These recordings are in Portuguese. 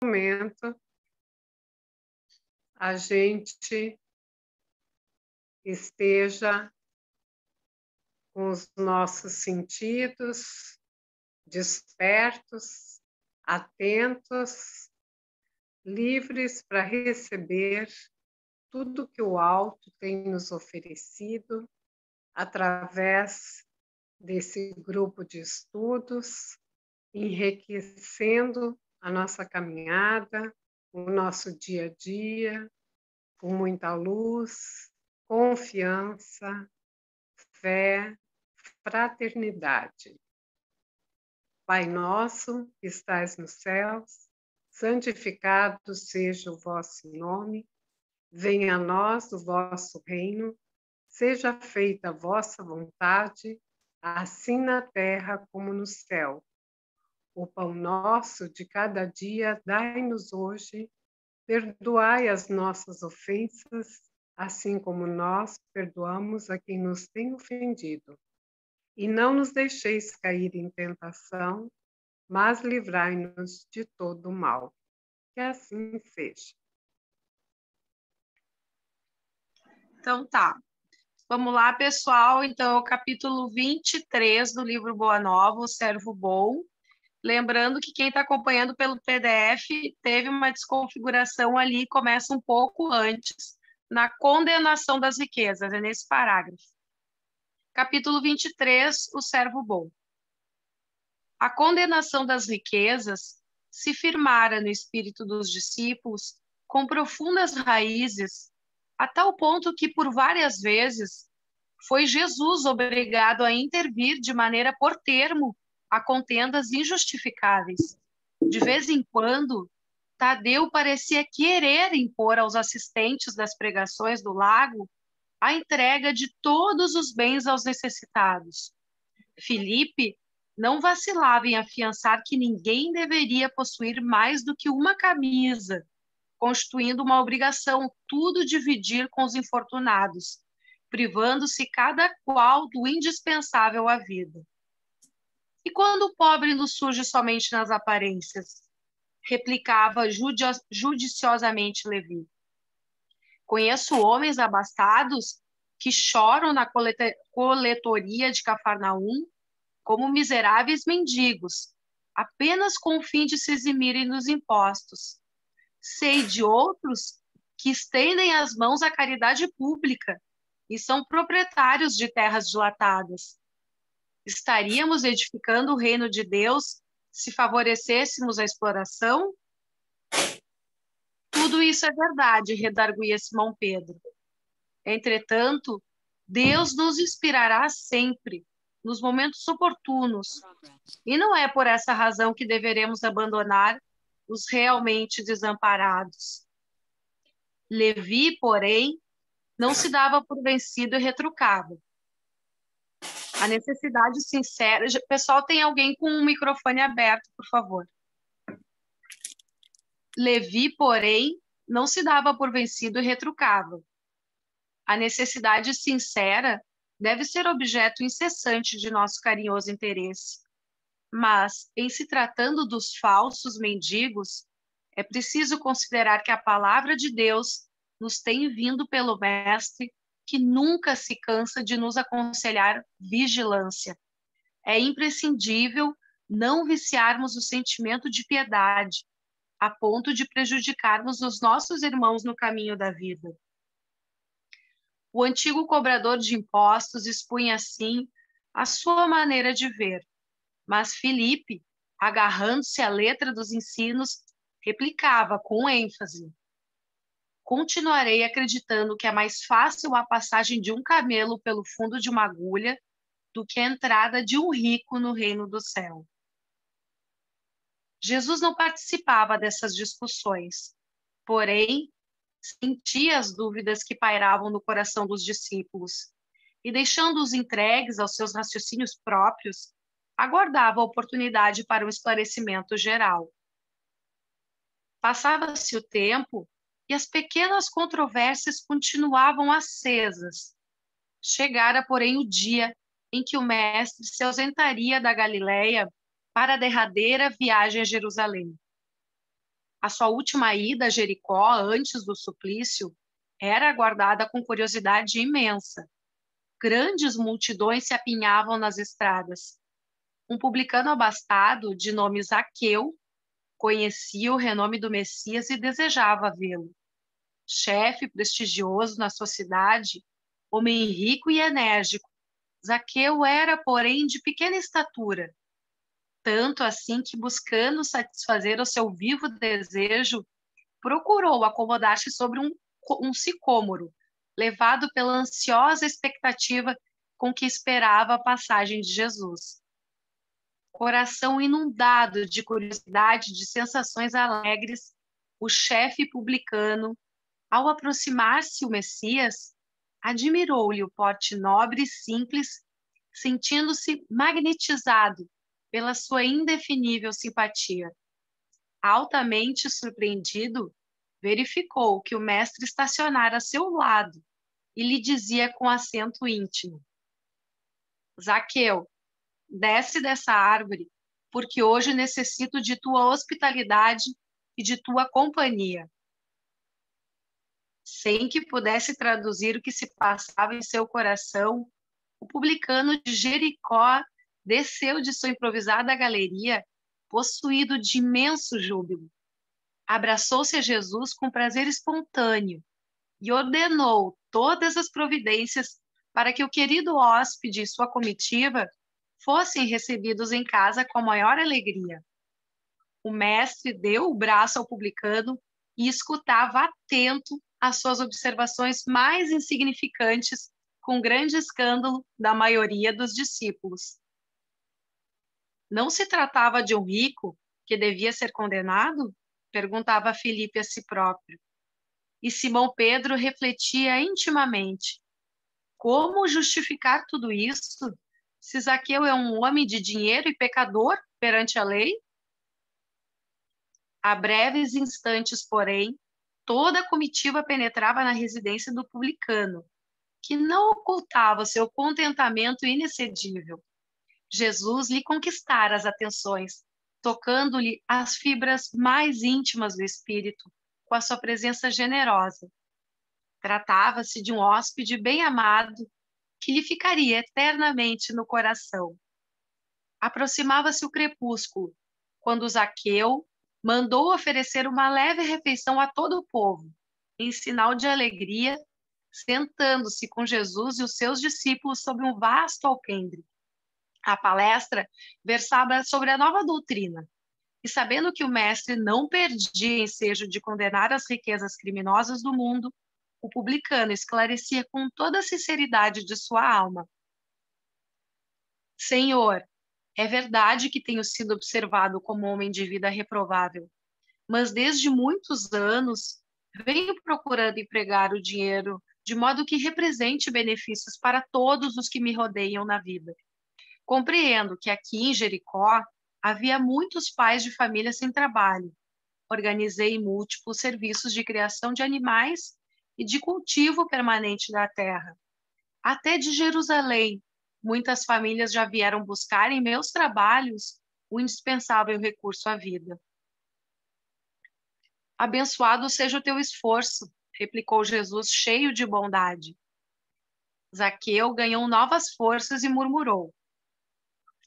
momento a gente esteja com os nossos sentidos despertos, atentos, livres para receber tudo que o alto tem nos oferecido através desse grupo de estudos, enriquecendo a nossa caminhada, o nosso dia a dia, com muita luz, confiança, fé, fraternidade. Pai nosso, que estais nos céus, santificado seja o vosso nome, venha a nós o vosso reino, seja feita a vossa vontade, assim na terra como no céu. O pão nosso de cada dia dai-nos hoje, perdoai as nossas ofensas, assim como nós perdoamos a quem nos tem ofendido. E não nos deixeis cair em tentação, mas livrai-nos de todo o mal. Que assim seja. Então tá. Vamos lá, pessoal. Então, o capítulo 23 do livro Boa Nova, O Servo Bom. Lembrando que quem está acompanhando pelo PDF teve uma desconfiguração ali, começa um pouco antes, na condenação das riquezas, é nesse parágrafo. Capítulo 23, O Servo Bom. A condenação das riquezas se firmara no espírito dos discípulos com profundas raízes, a tal ponto que, por várias vezes, foi Jesus obrigado a intervir de maneira por termo a contendas injustificáveis. De vez em quando, Tadeu parecia querer impor aos assistentes das pregações do lago a entrega de todos os bens aos necessitados. Filipe não vacilava em afiançar que ninguém deveria possuir mais do que uma camisa, constituindo uma obrigação tudo dividir com os infortunados, privando-se cada qual do indispensável à vida. E quando o pobre nos surge somente nas aparências? Replicava judiciosamente Levi. Conheço homens abastados que choram na coletoria de Cafarnaum como miseráveis mendigos, apenas com o fim de se eximirem dos impostos. Sei de outros que estendem as mãos à caridade pública e são proprietários de terras dilatadas. Estaríamos edificando o reino de Deus se favorecêssemos a exploração? Tudo isso é verdade, redarguía Simão Pedro. Entretanto, Deus nos inspirará sempre, nos momentos oportunos, e não é por essa razão que deveremos abandonar os realmente desamparados. Levi, porém, não se dava por vencido e retrucava. A necessidade sincera... Pessoal, tem alguém com o microfone aberto, por favor. Levi, porém, não se dava por vencido e retrucava. A necessidade sincera deve ser objeto incessante de nosso carinhoso interesse. Mas, em se tratando dos falsos mendigos, é preciso considerar que a palavra de Deus nos tem vindo pelo Mestre, que nunca se cansa de nos aconselhar vigilância. É imprescindível não viciarmos o sentimento de piedade, a ponto de prejudicarmos os nossos irmãos no caminho da vida. O antigo cobrador de impostos expunha, assim, a sua maneira de ver, mas Filipe, agarrando-se à letra dos ensinos, replicava com ênfase: continuarei acreditando que é mais fácil a passagem de um camelo pelo fundo de uma agulha do que a entrada de um rico no reino do céu. Jesus não participava dessas discussões, porém, sentia as dúvidas que pairavam no coração dos discípulos e, deixando-os entregues aos seus raciocínios próprios, aguardava a oportunidade para um esclarecimento geral. Passava-se o tempo e as pequenas controvérsias continuavam acesas. Chegara, porém, o dia em que o mestre se ausentaria da Galileia para a derradeira viagem a Jerusalém. A sua última ida a Jericó, antes do suplício, era aguardada com curiosidade imensa. Grandes multidões se apinhavam nas estradas. Um publicano abastado, de nome Zaqueu, conhecia o renome do Messias e desejava vê-lo. Chefe prestigioso na sua cidade, homem rico e enérgico, Zaqueu era, porém, de pequena estatura, tanto assim que, buscando satisfazer o seu vivo desejo, procurou acomodar-se sobre um sicômoro, levado pela ansiosa expectativa com que esperava a passagem de Jesus. Coração inundado de curiosidade, de sensações alegres, o chefe publicano, ao aproximar-se o Messias, admirou-lhe o porte nobre e simples, sentindo-se magnetizado pela sua indefinível simpatia. Altamente surpreendido, verificou que o mestre estacionara a seu lado e lhe dizia com acento íntimo: Zaqueu, desce dessa árvore, porque hoje necessito de tua hospitalidade e de tua companhia. Sem que pudesse traduzir o que se passava em seu coração, o publicano de Jericó desceu de sua improvisada galeria, possuído de imenso júbilo. Abraçou-se a Jesus com prazer espontâneo e ordenou todas as providências para que o querido hóspede e sua comitiva fossem recebidos em casa com a maior alegria. O mestre deu o braço ao publicano e escutava atento as suas observações mais insignificantes, com grande escândalo da maioria dos discípulos. Não se tratava de um rico que devia ser condenado? Perguntava Filipe a si próprio. E Simão Pedro refletia intimamente: como justificar tudo isso, se Zaqueu é um homem de dinheiro e pecador perante a lei? A breves instantes, porém, toda a comitiva penetrava na residência do publicano, que não ocultava seu contentamento inexcedível. Jesus lhe conquistara as atenções, tocando-lhe as fibras mais íntimas do espírito, com a sua presença generosa. Tratava-se de um hóspede bem amado, que lhe ficaria eternamente no coração. Aproximava-se o crepúsculo, quando Zaqueu mandou oferecer uma leve refeição a todo o povo, em sinal de alegria, sentando-se com Jesus e os seus discípulos sobre um vasto alpendre. A palestra versava sobre a nova doutrina, e sabendo que o mestre não perdia ensejo de condenar as riquezas criminosas do mundo, o publicano esclarecia com toda a sinceridade de sua alma: Senhor, é verdade que tenho sido observado como homem de vida reprovável, mas desde muitos anos venho procurando empregar o dinheiro de modo que represente benefícios para todos os que me rodeiam na vida. Compreendo que aqui em Jericó havia muitos pais de família sem trabalho. Organizei múltiplos serviços de criação de animais e de cultivo permanente da terra. Até de Jerusalém, muitas famílias já vieram buscar em meus trabalhos o indispensável recurso à vida. Abençoado seja o teu esforço, replicou Jesus, cheio de bondade. Zaqueu ganhou novas forças e murmurou: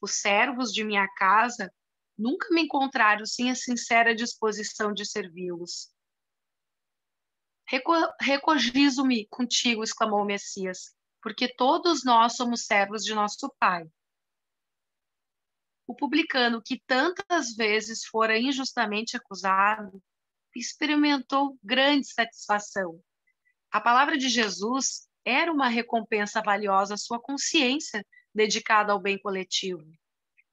os servos de minha casa nunca me encontraram sem a sincera disposição de servi-los. Regozijo-me contigo, exclamou o Messias, porque todos nós somos servos de nosso Pai. O publicano, que tantas vezes fora injustamente acusado, experimentou grande satisfação. A palavra de Jesus era uma recompensa valiosa à sua consciência dedicada ao bem coletivo.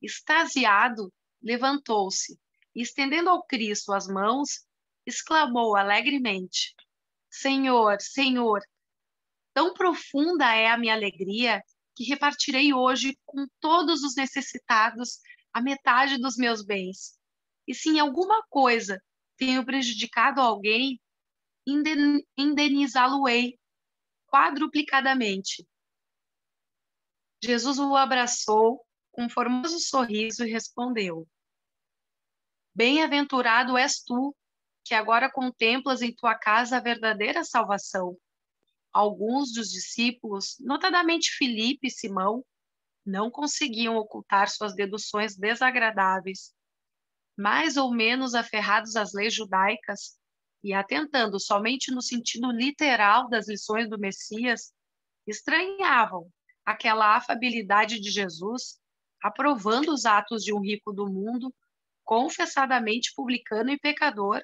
Extasiado, levantou-se e, estendendo ao Cristo as mãos, exclamou alegremente: Senhor, Senhor, tão profunda é a minha alegria que repartirei hoje com todos os necessitados a metade dos meus bens. E se em alguma coisa tenho prejudicado alguém, indenizá-lo-ei quadruplicadamente. Jesus o abraçou com um formoso sorriso e respondeu: Bem-aventurado és tu, que agora contemplas em tua casa a verdadeira salvação. Alguns dos discípulos, notadamente Filipe e Simão, não conseguiam ocultar suas deduções desagradáveis. Mais ou menos aferrados às leis judaicas e atentando somente no sentido literal das lições do Messias, estranhavam aquela afabilidade de Jesus, aprovando os atos de um rico do mundo, confessadamente publicano e pecador.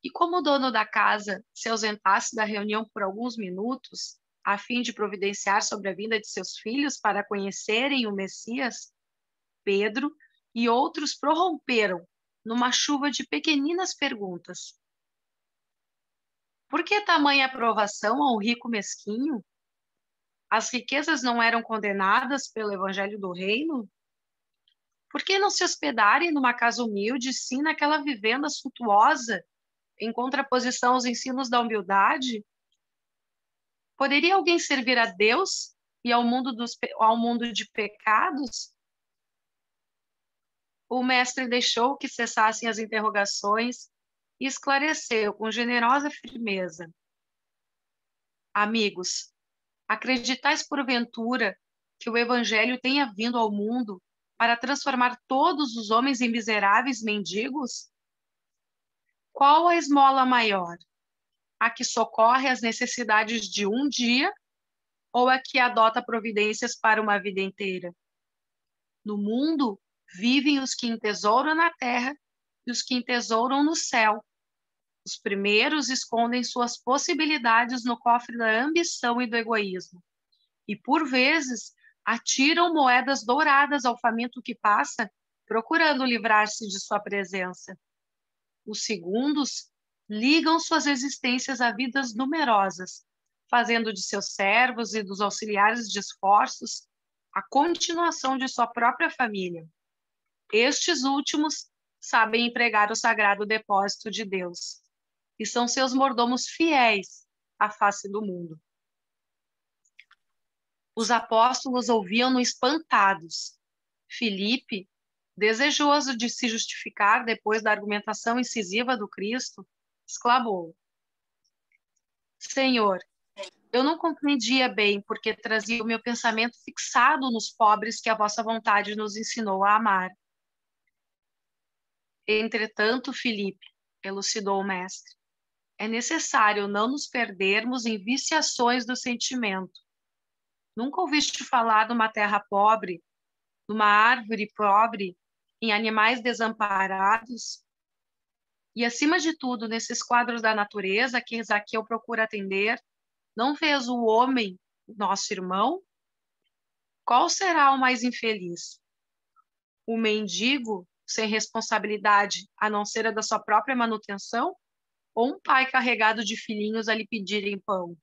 E como o dono da casa se ausentasse da reunião por alguns minutos, a fim de providenciar sobre a vinda de seus filhos para conhecerem o Messias, Pedro e outros prorromperam numa chuva de pequeninas perguntas. Por que tamanha aprovação ao rico mesquinho? As riquezas não eram condenadas pelo evangelho do reino? Por que não se hospedarem numa casa humilde, sim naquela vivenda suntuosa, em contraposição aos ensinos da humildade? Poderia alguém servir a Deus e ao mundo de pecados? O mestre deixou que cessassem as interrogações e esclareceu com generosa firmeza. Amigos, acreditais porventura que o evangelho tenha vindo ao mundo para transformar todos os homens em miseráveis mendigos? Qual a esmola maior? A que socorre as necessidades de um dia ou a que adota providências para uma vida inteira? No mundo vivem os que entesouram na terra e os que entesouram no céu. Os primeiros escondem suas possibilidades no cofre da ambição e do egoísmo, e por vezes atiram moedas douradas ao faminto que passa, procurando livrar-se de sua presença. Os segundos ligam suas existências a vidas numerosas, fazendo de seus servos e dos auxiliares de esforços a continuação de sua própria família. Estes últimos sabem empregar o sagrado depósito de Deus e são seus mordomos fiéis à face do mundo. Os apóstolos ouviam-no espantados. Filipe, desejoso de se justificar depois da argumentação incisiva do Cristo, exclamou: Senhor, eu não compreendia bem porque trazia o meu pensamento fixado nos pobres que a vossa vontade nos ensinou a amar. Entretanto, Filipe, elucidou o mestre, é necessário não nos perdermos em viciações do sentimento. Nunca ouviste falar de uma terra pobre, numa árvore pobre, em animais desamparados? E, acima de tudo, nesses quadros da natureza que Zaqueu procura atender, não vês o homem, nosso irmão? Qual será o mais infeliz? O mendigo, sem responsabilidade, a não ser a da sua própria manutenção? Ou um pai carregado de filhinhos a lhe pedirem pão?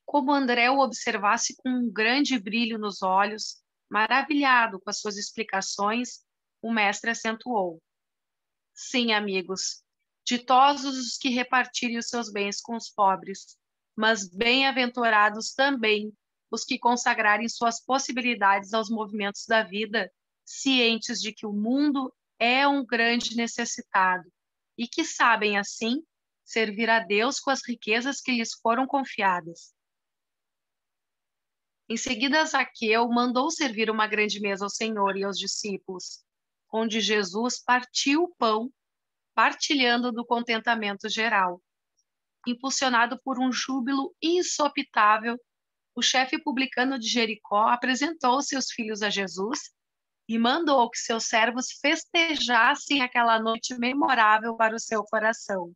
Como André o observasse com um grande brilho nos olhos, maravilhado com as suas explicações, o mestre acentuou. Sim, amigos, ditosos os que repartirem os seus bens com os pobres, mas bem-aventurados também os que consagrarem suas possibilidades aos movimentos da vida, cientes de que o mundo é um grande necessitado e que sabem, assim, servir a Deus com as riquezas que lhes foram confiadas. Em seguida, Zaqueu mandou servir uma grande mesa ao Senhor e aos discípulos, onde Jesus partiu o pão, partilhando do contentamento geral. Impulsionado por um júbilo insopitável, o chefe publicano de Jericó apresentou seus filhos a Jesus e mandou que seus servos festejassem aquela noite memorável para o seu coração.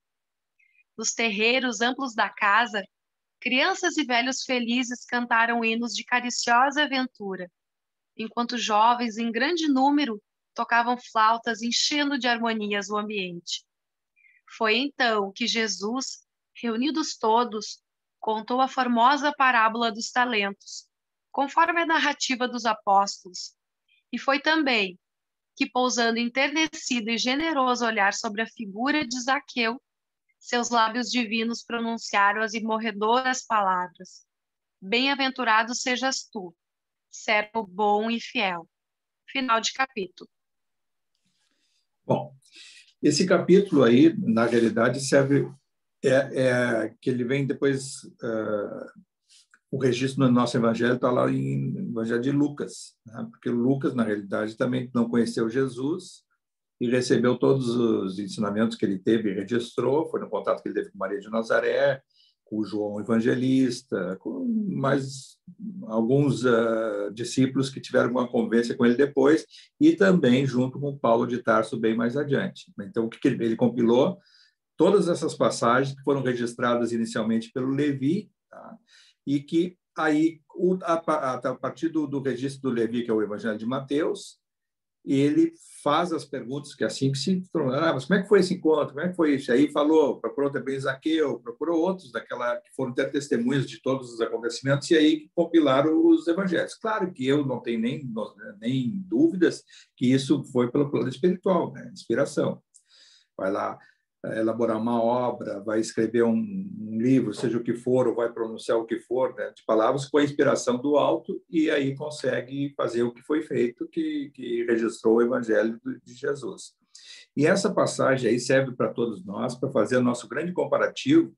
Nos terreiros amplos da casa, crianças e velhos felizes cantaram hinos de cariciosa aventura, enquanto jovens em grande número tocavam flautas enchendo de harmonias o ambiente. Foi então que Jesus, reunidos todos, contou a formosa parábola dos talentos, conforme a narrativa dos apóstolos, e foi também que, pousando enternecido e generoso olhar sobre a figura de Zaqueu, seus lábios divinos pronunciaram as imorredoras palavras: Bem-aventurado sejas tu, servo bom e fiel. Final de capítulo. Bom, Esse capítulo aí, na realidade, serve que ele vem depois. O registro no nosso evangelho está lá em Evangelho de Lucas, né? Porque Lucas, na realidade, também não conheceu Jesus e recebeu todos os ensinamentos que ele teve e registrou. Foi no contato que ele teve com Maria de Nazaré, com João Evangelista, com mais alguns discípulos que tiveram uma convivência com ele depois, e também junto com Paulo de Tarso bem mais adiante. Então, o que ele compilou? Todas essas passagens que foram registradas inicialmente pelo Levi, tá? E que aí, a partir do registro do Levi, que é o Evangelho de Mateus, ele faz as perguntas que assim que se tornaram, mas como é que foi esse encontro? Como é que foi isso? Aí falou, procurou também Zaqueu, procurou outros daquela que foram ter testemunhas de todos os acontecimentos e aí compilaram os evangelhos. Claro que eu não tenho nem dúvidas que isso foi pelo plano espiritual, né? Inspiração. Vai lá elaborar uma obra, vai escrever um livro, seja o que for, ou vai pronunciar o que for, né, de palavras, com a inspiração do alto, e aí consegue fazer o que foi feito, que registrou o Evangelho de Jesus. E essa passagem aí serve para todos nós, para fazer o nosso grande comparativo,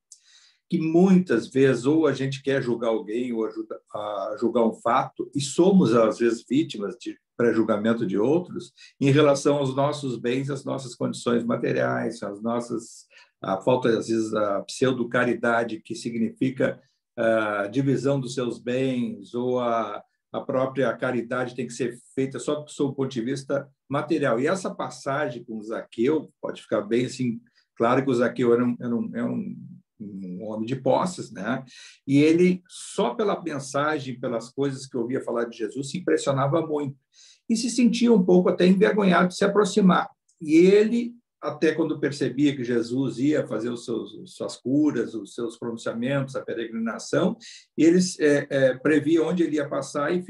que muitas vezes ou a gente quer julgar alguém ou ajudar a julgar um fato, e somos, às vezes, vítimas de pré-julgamento de outros em relação aos nossos bens, às nossas condições materiais, a falta, às vezes, a pseudo-caridade, que significa a divisão dos seus bens, ou a própria caridade tem que ser feita só do seu ponto de vista material. E essa passagem com Zaqueu, pode ficar bem assim, claro que o Zaqueu era um homem de posses, né? E ele, só pela mensagem, pelas coisas que ouvia falar de Jesus, se impressionava muito e se sentia um pouco até envergonhado de se aproximar. E ele, até quando percebia que Jesus ia fazer suas curas, os seus pronunciamentos, a peregrinação, ele previa onde ele ia passar e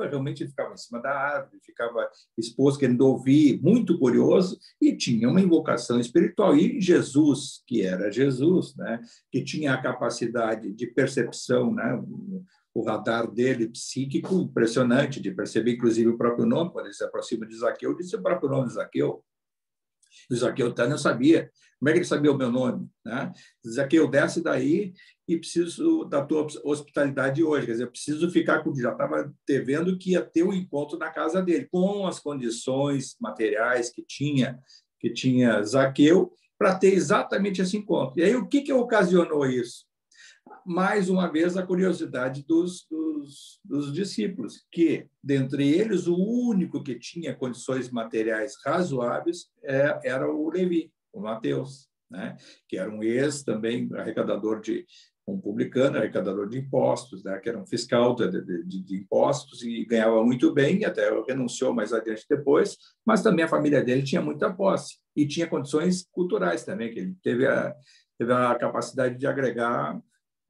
realmente ficava em cima da árvore, ficava exposto, querendo ouvir, muito curioso, e tinha uma invocação espiritual. E Jesus, que era Jesus, né, que tinha a capacidade de percepção, né, o radar dele psíquico impressionante, de perceber, inclusive, o próprio nome, quando ele se aproxima de Zaqueu, disse o próprio nome de Zaqueu. O Zaqueu não sabia. Como é que ele sabia o meu nome? Né? Zaqueu, desce daí e preciso da tua hospitalidade hoje. Quer dizer, eu preciso ficar com... Já estava vendo que ia ter um encontro na casa dele, com as condições materiais que tinha Zaqueu, para ter exatamente esse encontro. E aí, o que ocasionou isso? Mais uma vez, a curiosidade dos discípulos, que, dentre eles, o único que tinha condições materiais razoáveis era o Levi, o Mateus, né? Que era um também arrecadador um publicano, arrecadador de impostos, né? Que era um fiscal de impostos e ganhava muito bem, até renunciou mais adiante depois, mas também a família dele tinha muita posse e tinha condições culturais também, que ele teve a capacidade de agregar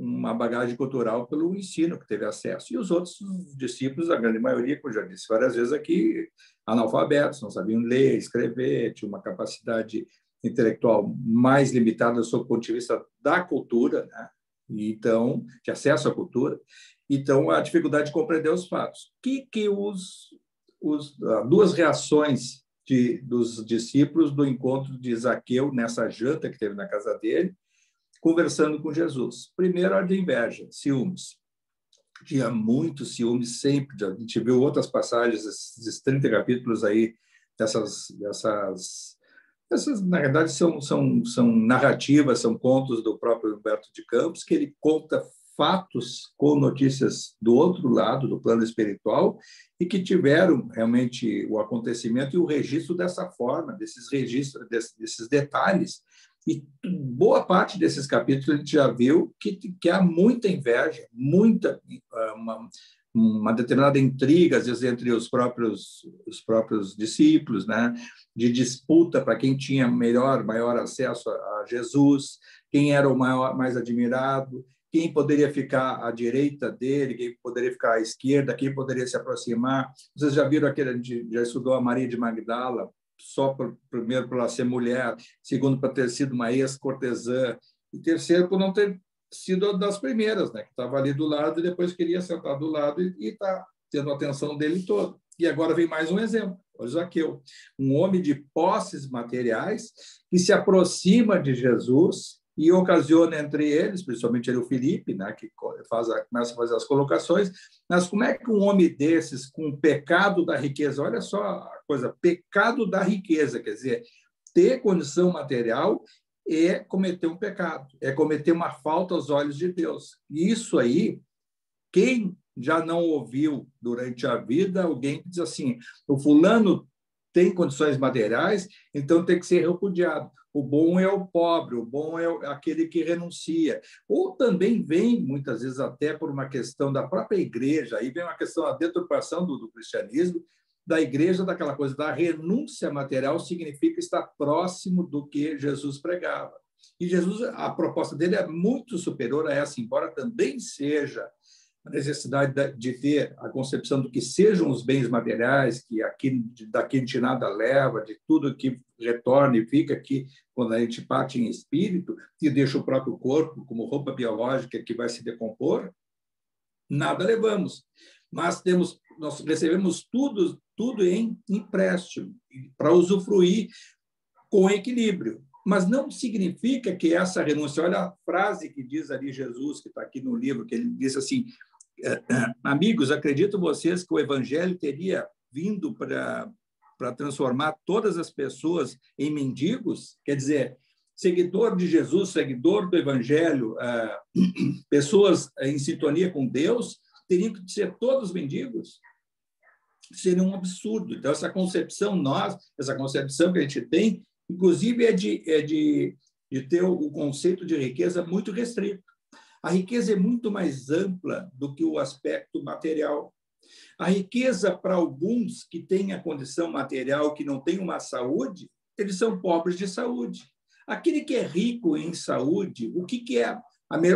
uma bagagem cultural pelo ensino que teve acesso. E os outros discípulos, a grande maioria, como já disse várias vezes aqui, analfabetos, não sabiam ler, escrever, tinham uma capacidade intelectual mais limitada do seu ponto de vista da cultura, né? Então, de acesso à cultura. Então, a dificuldade de compreender os fatos. Duas reações dos discípulos do encontro de Zaqueu nessa janta que teve na casa dele, conversando com Jesus. Primeiro, a de inveja, ciúmes. Tinha muito ciúmes sempre. A gente viu outras passagens, esses 30 capítulos aí, dessas na verdade, são narrativas, são contos do próprio Humberto de Campos, que ele conta fatos com notícias do outro lado, do plano espiritual, e que tiveram realmente o acontecimento e o registro dessa forma, desses registros, desses detalhes. E boa parte desses capítulos a gente já viu que há muita inveja, uma determinada intriga, às vezes, entre os próprios discípulos, né? De disputa para quem tinha maior acesso a Jesus, quem era o mais admirado, quem poderia ficar à direita dele, quem poderia ficar à esquerda, quem poderia se aproximar. Vocês já viram a gente já estudou a Maria de Magdala, primeiro, por ela ser mulher, segundo, para ter sido uma ex-cortesã, e terceiro, por não ter sido das primeiras, né? Que estava ali do lado e depois queria sentar do lado e está tendo a atenção dele toda. E agora vem mais um exemplo. Olha Zaqueu, um homem de posses materiais que se aproxima de Jesus e ocasiona entre eles, principalmente ele, o Filipe, né, que começa a fazer as colocações, mas como é que um homem desses, com o pecado da riqueza, olha só a coisa, pecado da riqueza, quer dizer, ter condição material é cometer um pecado, é cometer uma falta aos olhos de Deus. E isso aí, quem já não ouviu durante a vida alguém que diz assim, o fulano tem condições materiais, então tem que ser repudiado. O bom é o pobre, o bom é aquele que renuncia. Ou também vem, muitas vezes, até por uma questão da própria igreja, aí vem uma questão da deturpação do cristianismo, da igreja, daquela coisa da renúncia material, significa estar próximo do que Jesus pregava. E Jesus, a proposta dele é muito superior a essa, embora também seja a necessidade de ter a concepção do que sejam os bens materiais, que daqui a gente nada leva, de tudo que retorna e fica aqui quando a gente parte em espírito e deixa o próprio corpo como roupa biológica que vai se decompor, nada levamos. Mas nós recebemos tudo em empréstimo para usufruir com equilíbrio. Mas não significa que essa renúncia... Olha a frase que diz ali Jesus, que está aqui no livro, que ele diz assim, amigos, acreditam vocês que o evangelho teria vindo para transformar todas as pessoas em mendigos? Quer dizer, seguidor de Jesus, seguidor do evangelho, pessoas em sintonia com Deus, teriam que ser todos mendigos? Seria um absurdo. Então, essa concepção que a gente tem, inclusive, é de ter o conceito de riqueza muito restrito. A riqueza é muito mais ampla do que o aspecto material. A riqueza, para alguns que têm a condição material, que não têm uma saúde, eles são pobres de saúde. Aquele que é rico em saúde, o que é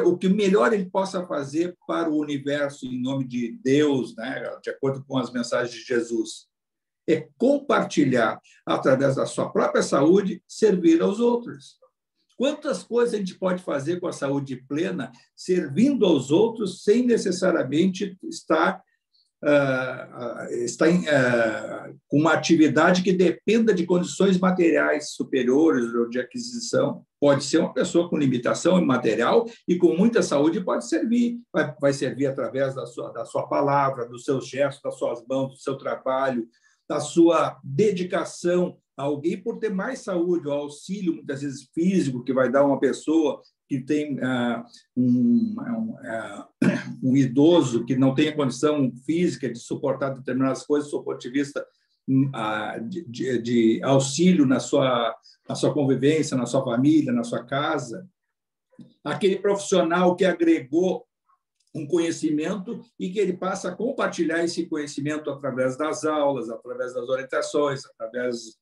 o que melhor ele possa fazer para o universo em nome de Deus, né, de acordo com as mensagens de Jesus? É compartilhar, através da sua própria saúde, servir aos outros. Quantas coisas a gente pode fazer com a saúde plena, servindo aos outros, sem necessariamente estar com uma atividade que dependa de condições materiais superiores ou de aquisição. Pode ser uma pessoa com limitação material e com muita saúde pode servir. Vai servir através da sua palavra, dos seus gestos, das suas mãos, do seu trabalho, da sua dedicação a alguém por ter mais saúde, o auxílio, muitas vezes, físico, que vai dar uma pessoa que tem um idoso que não tem a condição física de suportar determinadas coisas, do ponto de vista de auxílio na sua convivência, na sua família, na sua casa. Aquele profissional que agregou um conhecimento e que ele passa a compartilhar esse conhecimento através das aulas, através das orientações, através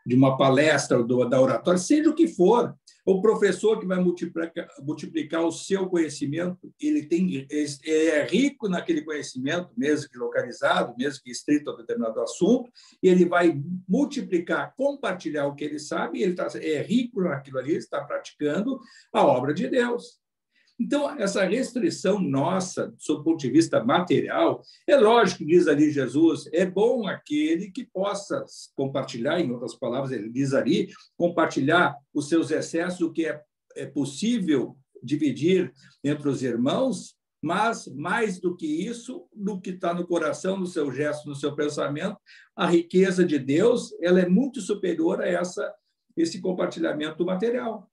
de uma palestra, da oratória, seja o que for. O professor que vai multiplicar o seu conhecimento, ele é rico naquele conhecimento, mesmo que localizado, mesmo que estrito a determinado assunto, e ele vai multiplicar, compartilhar o que ele sabe, e ele é rico naquilo ali, está praticando a obra de Deus. Então, essa restrição nossa, do ponto de vista material, é lógico, diz ali Jesus, é bom aquele que possa compartilhar, em outras palavras, ele diz ali, compartilhar os seus excessos, o que é possível dividir entre os irmãos, mas, mais do que isso, no que está no coração, no seu gesto, no seu pensamento, a riqueza de Deus ela é muito superior a esse compartilhamento material.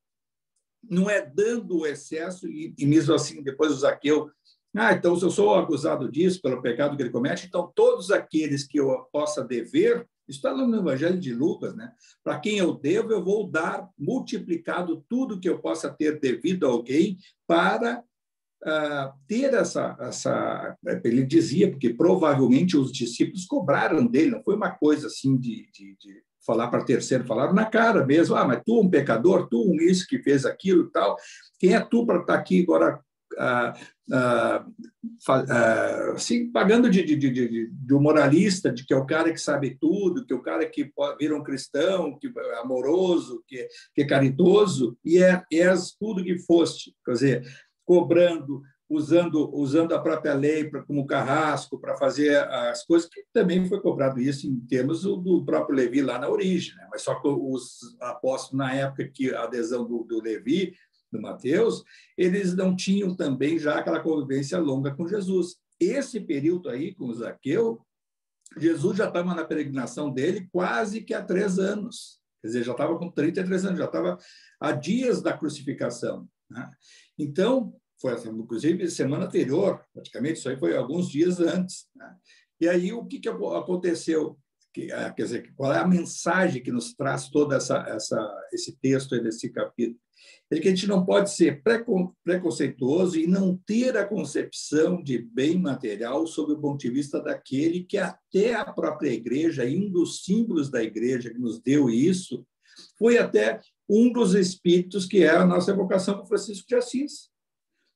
Não é dando o excesso, e mesmo assim, depois o Zaqueu, então, se eu sou acusado disso, pelo pecado que ele comete, então todos aqueles que eu possa dever, isso está no Evangelho de Lucas, né? Para quem eu devo, eu vou dar multiplicado tudo que eu possa ter devido a alguém para ter essa... Ele dizia, porque provavelmente os discípulos cobraram dele, não foi uma coisa assim de falar para terceiro, falaram na cara mesmo, mas tu um pecador, tu um isso que fez aquilo e tal, quem é tu para estar aqui agora assim, pagando de um moralista, de que é o cara que sabe tudo, que é o cara que vira um cristão, que é amoroso, que é caridoso, e és tudo que foste, quer dizer, cobrando usando a própria lei como carrasco para fazer as coisas, que também foi cobrado isso em termos do próprio Levi lá na origem, né? Mas só que os apóstolos, na época que a adesão do Levi, do Mateus, eles não tinham também já aquela convivência longa com Jesus. Esse período aí, com o Zaqueu, Jesus já estava na peregrinação dele quase que há 3 anos. Quer dizer, já estava com 33 anos, já estava há dias da crucificação, né? Então, foi, inclusive, semana anterior, praticamente, isso aí foi alguns dias antes, né? E aí, o que aconteceu? Quer dizer, qual é a mensagem que nos traz todo esse texto, desse capítulo? É que a gente não pode ser preconceituoso e não ter a concepção de bem material sob o ponto de vista daquele que até a própria igreja, e um dos símbolos da igreja que nos deu isso, foi até um dos espíritos que é a nossa evocação para Francisco de Assis.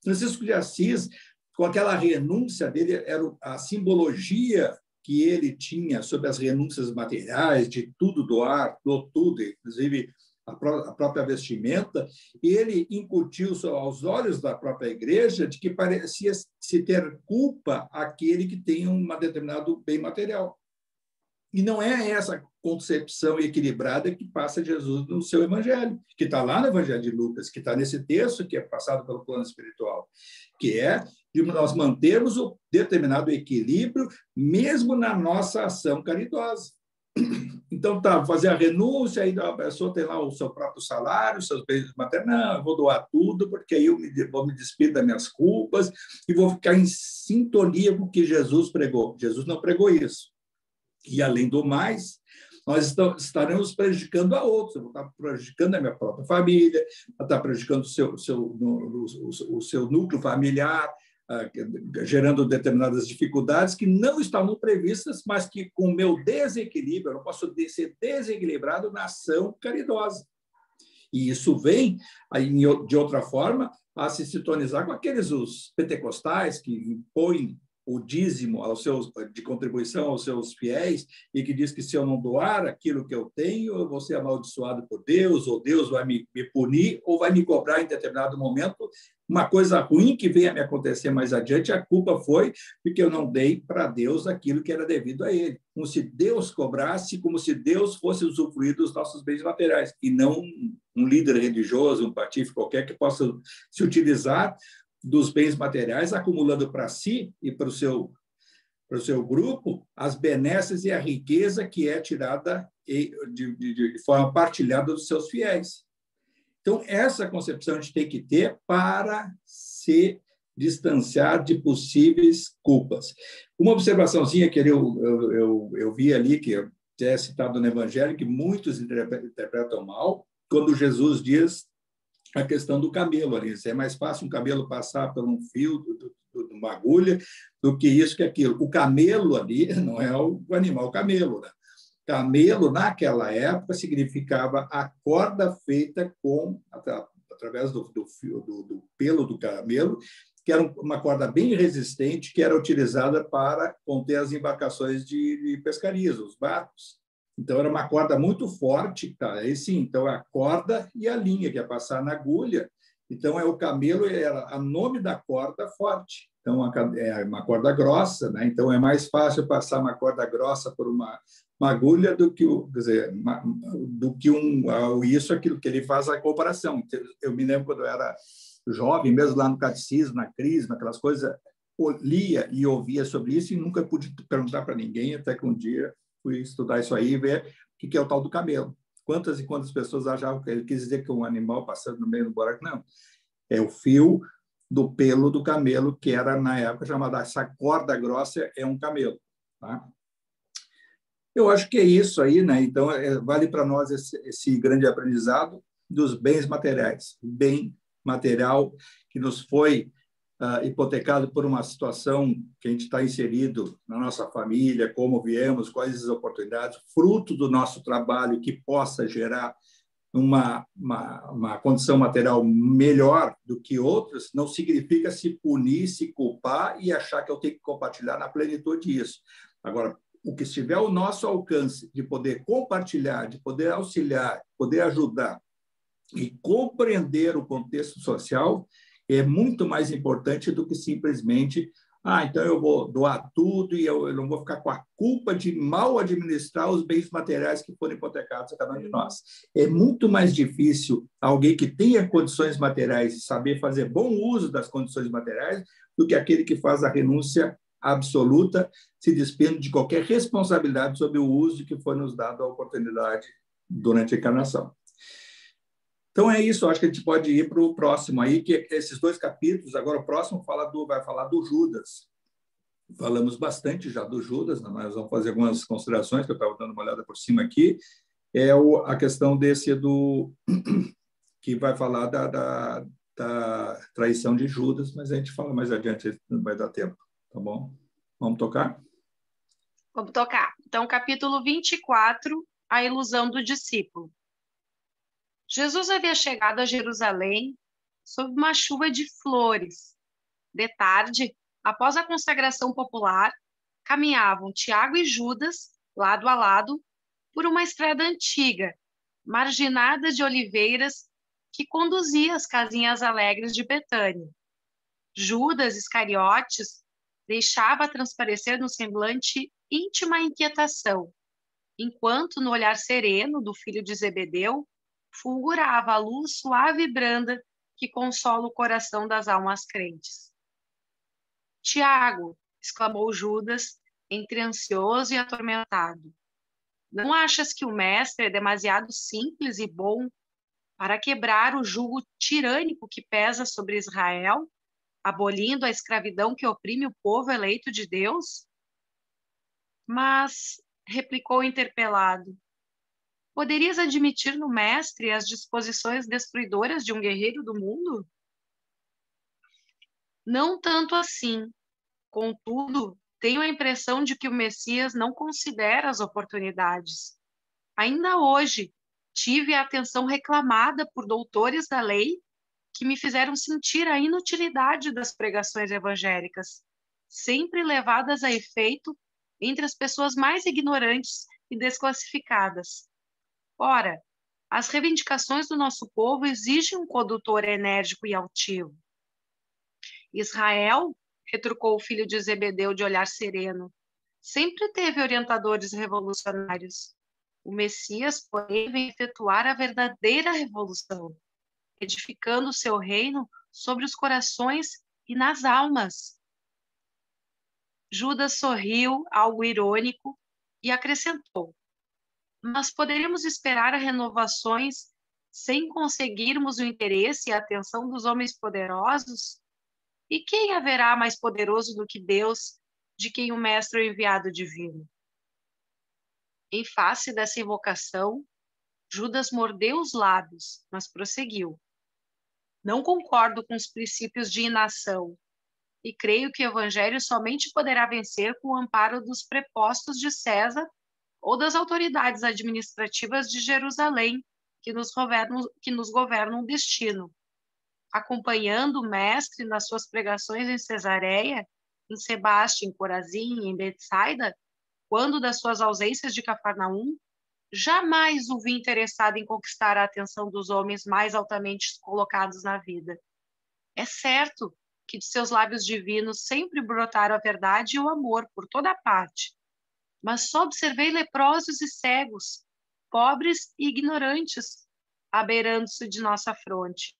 Francisco de Assis, com aquela renúncia dele, era a simbologia que ele tinha sobre as renúncias materiais, de tudo doar, doou tudo, inclusive a própria vestimenta, ele incutiu aos olhos da própria igreja de que parecia se ter culpa aquele que tem um determinado bem material. E não é essa concepção equilibrada que passa Jesus no seu evangelho, que está lá no evangelho de Lucas, que está nesse texto que é passado pelo plano espiritual, que é de nós mantermos o determinado equilíbrio mesmo na nossa ação caridosa. Então, fazer a renúncia, aí a pessoa tem lá o seu próprio salário, os seus bens materiais, não, eu vou doar tudo, porque aí eu vou me despir das minhas culpas e vou ficar em sintonia com o que Jesus pregou. Jesus não pregou isso. E, além do mais, nós estaremos prejudicando a outros. Eu vou estar prejudicando a minha própria família, vou estar prejudicando o seu núcleo familiar, gerando determinadas dificuldades que não estavam previstas, mas que, com o meu desequilíbrio, eu não posso ser desequilibrado na ação caridosa. E isso vem, de outra forma, a se sintonizar com aqueles os pentecostais que impõem o dízimo de contribuição aos seus fiéis e que diz que se eu não doar aquilo que eu tenho, eu vou ser amaldiçoado por Deus, ou Deus vai me punir, ou vai me cobrar em determinado momento uma coisa ruim que venha a me acontecer mais adiante. A culpa foi porque eu não dei para Deus aquilo que era devido a Ele. Como se Deus cobrasse, como se Deus fosse usufruir dos nossos bens materiais, e não um líder religioso, um patife qualquer que possa se utilizar dos bens materiais, acumulando para si e para o seu grupo as benesses e a riqueza que é tirada de forma partilhada dos seus fiéis. Então, essa concepção a gente tem que ter para se distanciar de possíveis culpas. Uma observaçãozinha que eu vi ali, que é citado no Evangelho, que muitos interpretam mal, quando Jesus diz a questão do camelo ali. É mais fácil um camelo passar por um fio de uma agulha do que isso, que aquilo. O camelo ali não é o animal camelo, né? Camelo, naquela época, significava a corda feita através do pelo do camelo, que era uma corda bem resistente, que era utilizada para conter as embarcações de pescarias, os barcos. Então, era uma corda muito forte, tá? Aí sim, então, a corda e a linha, que é passar na agulha. Então, o camelo era o nome da corda forte. Então, é uma corda grossa, né? Então, é mais fácil passar uma corda grossa por uma agulha do que, aquilo que ele faz a comparação. Eu me lembro quando eu era jovem, mesmo lá no catecismo, na crisma, aquelas coisas, eu lia e ouvia sobre isso e nunca pude perguntar para ninguém, até que um dia fui estudar isso aí e ver o que é o tal do camelo. Quantas e quantas pessoas achavam que ele quis dizer que um animal passando no meio do buraco? Não. É o fio do pelo do camelo, que era, na época, chamada essa corda grossa, é um camelo. Tá? Eu acho que é isso aí, né? Então, vale para nós esse grande aprendizado dos bens materiais. Bem material que nos foi hipotecado por uma situação que a gente está inserido na nossa família, como viemos, quais as oportunidades, fruto do nosso trabalho que possa gerar uma condição material melhor do que outras, não significa se punir, se culpar e achar que eu tenho que compartilhar na plenitude disso. Agora, o que estiver ao nosso alcance de poder compartilhar, de poder auxiliar, poder ajudar e compreender o contexto social, é muito mais importante do que simplesmente então eu vou doar tudo e eu não vou ficar com a culpa de mal administrar os bens materiais que foram hipotecados a cada um de nós. É muito mais difícil alguém que tenha condições materiais e saber fazer bom uso das condições materiais do que aquele que faz a renúncia absoluta, se despindo de qualquer responsabilidade sobre o uso que foi nos dado a oportunidade durante a encarnação. Então é isso, acho que a gente pode ir para o próximo aí, que esses 2 capítulos, agora o próximo vai falar do Judas. Falamos bastante já do Judas, né? Nós vamos fazer algumas considerações, que eu estava dando uma olhada por cima aqui. A questão desse que vai falar da traição de Judas, mas a gente fala mais adiante, não vai dar tempo, tá bom? Vamos tocar? Vamos tocar. Então, capítulo 24, a ilusão do discípulo. Jesus havia chegado a Jerusalém sob uma chuva de flores. De tarde, após a consagração popular, caminhavam Tiago e Judas, lado a lado, por uma estrada antiga, marginada de oliveiras, que conduzia às casinhas alegres de Betânia. Judas Iscariotes deixava transparecer no semblante íntima inquietação, enquanto no olhar sereno do filho de Zebedeu fulgurava a luz suave e branda que consola o coração das almas crentes. Tiago, exclamou Judas, entre ansioso e atormentado, não achas que o mestre é demasiado simples e bom para quebrar o jugo tirânico que pesa sobre Israel, abolindo a escravidão que oprime o povo eleito de Deus? Mas, replicou o interpelado, poderias admitir no mestre as disposições destruidoras de um guerreiro do mundo? Não tanto assim. Contudo, tenho a impressão de que o Messias não considera as oportunidades. Ainda hoje, tive a atenção reclamada por doutores da lei que me fizeram sentir a inutilidade das pregações evangélicas, sempre levadas a efeito entre as pessoas mais ignorantes e desclassificadas. Ora, as reivindicações do nosso povo exigem um condutor enérgico e altivo. Israel, retrucou o filho de Zebedeu de olhar sereno, sempre teve orientadores revolucionários. O Messias, porém, vem efetuar a verdadeira revolução, edificando o seu reino sobre os corações e nas almas. Judas sorriu, algo irônico, e acrescentou, mas poderíamos esperar renovações sem conseguirmos o interesse e a atenção dos homens poderosos? E quem haverá mais poderoso do que Deus, de quem o mestre é o enviado divino? Em face dessa invocação, Judas mordeu os lábios, mas prosseguiu. Não concordo com os princípios de inação, e creio que o evangelho somente poderá vencer com o amparo dos prepostos de César ou das autoridades administrativas de Jerusalém, que nos governam o destino. Acompanhando o mestre nas suas pregações em Cesareia, em Sebaste, em Corazim e em Betsaida, quando das suas ausências de Cafarnaum, jamais o vi interessado em conquistar a atenção dos homens mais altamente colocados na vida. É certo que de seus lábios divinos sempre brotaram a verdade e o amor por toda parte, mas só observei leprosos e cegos, pobres e ignorantes, abeirando-se de nossa fronte.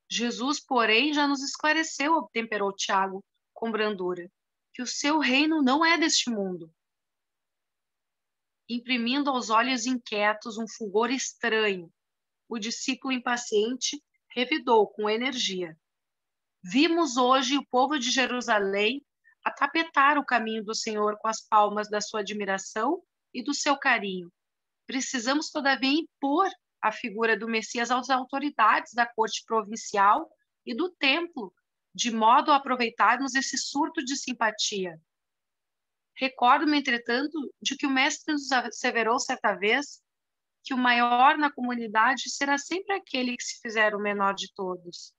Jesus, porém, já nos esclareceu, temperou Tiago com brandura, que o seu reino não é deste mundo. Imprimindo aos olhos inquietos um fulgor estranho, o discípulo impaciente revidou com energia. Vimos hoje o povo de Jerusalém atapetar o caminho do Senhor com as palmas da sua admiração e do seu carinho. Precisamos, todavia, impor a figura do Messias às autoridades da corte provincial e do templo, de modo a aproveitarmos esse surto de simpatia. Recordo-me, entretanto, de que o mestre nos asseverou certa vez que o maior na comunidade será sempre aquele que se fizer o menor de todos.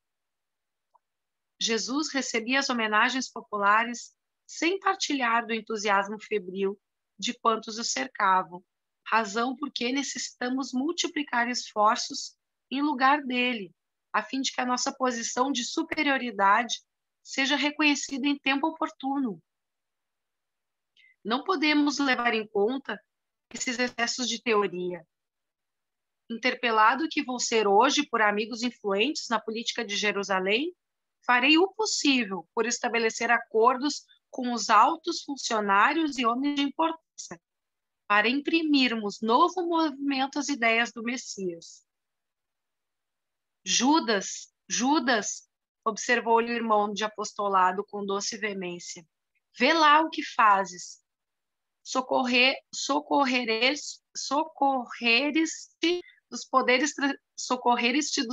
Jesus recebia as homenagens populares sem partilhar do entusiasmo febril de quantos o cercavam, razão por que necessitamos multiplicar esforços em lugar dele, a fim de que a nossa posição de superioridade seja reconhecida em tempo oportuno. Não podemos levar em conta esses excessos de teoria. Interpelado que vou ser hoje por amigos influentes na política de Jerusalém, farei o possível por estabelecer acordos com os altos funcionários e homens de importância, para imprimirmos novo movimento às ideias do Messias. Judas, observou-lhe o irmão de apostolado com doce veemência, vê lá o que fazes. Socorreres-te dos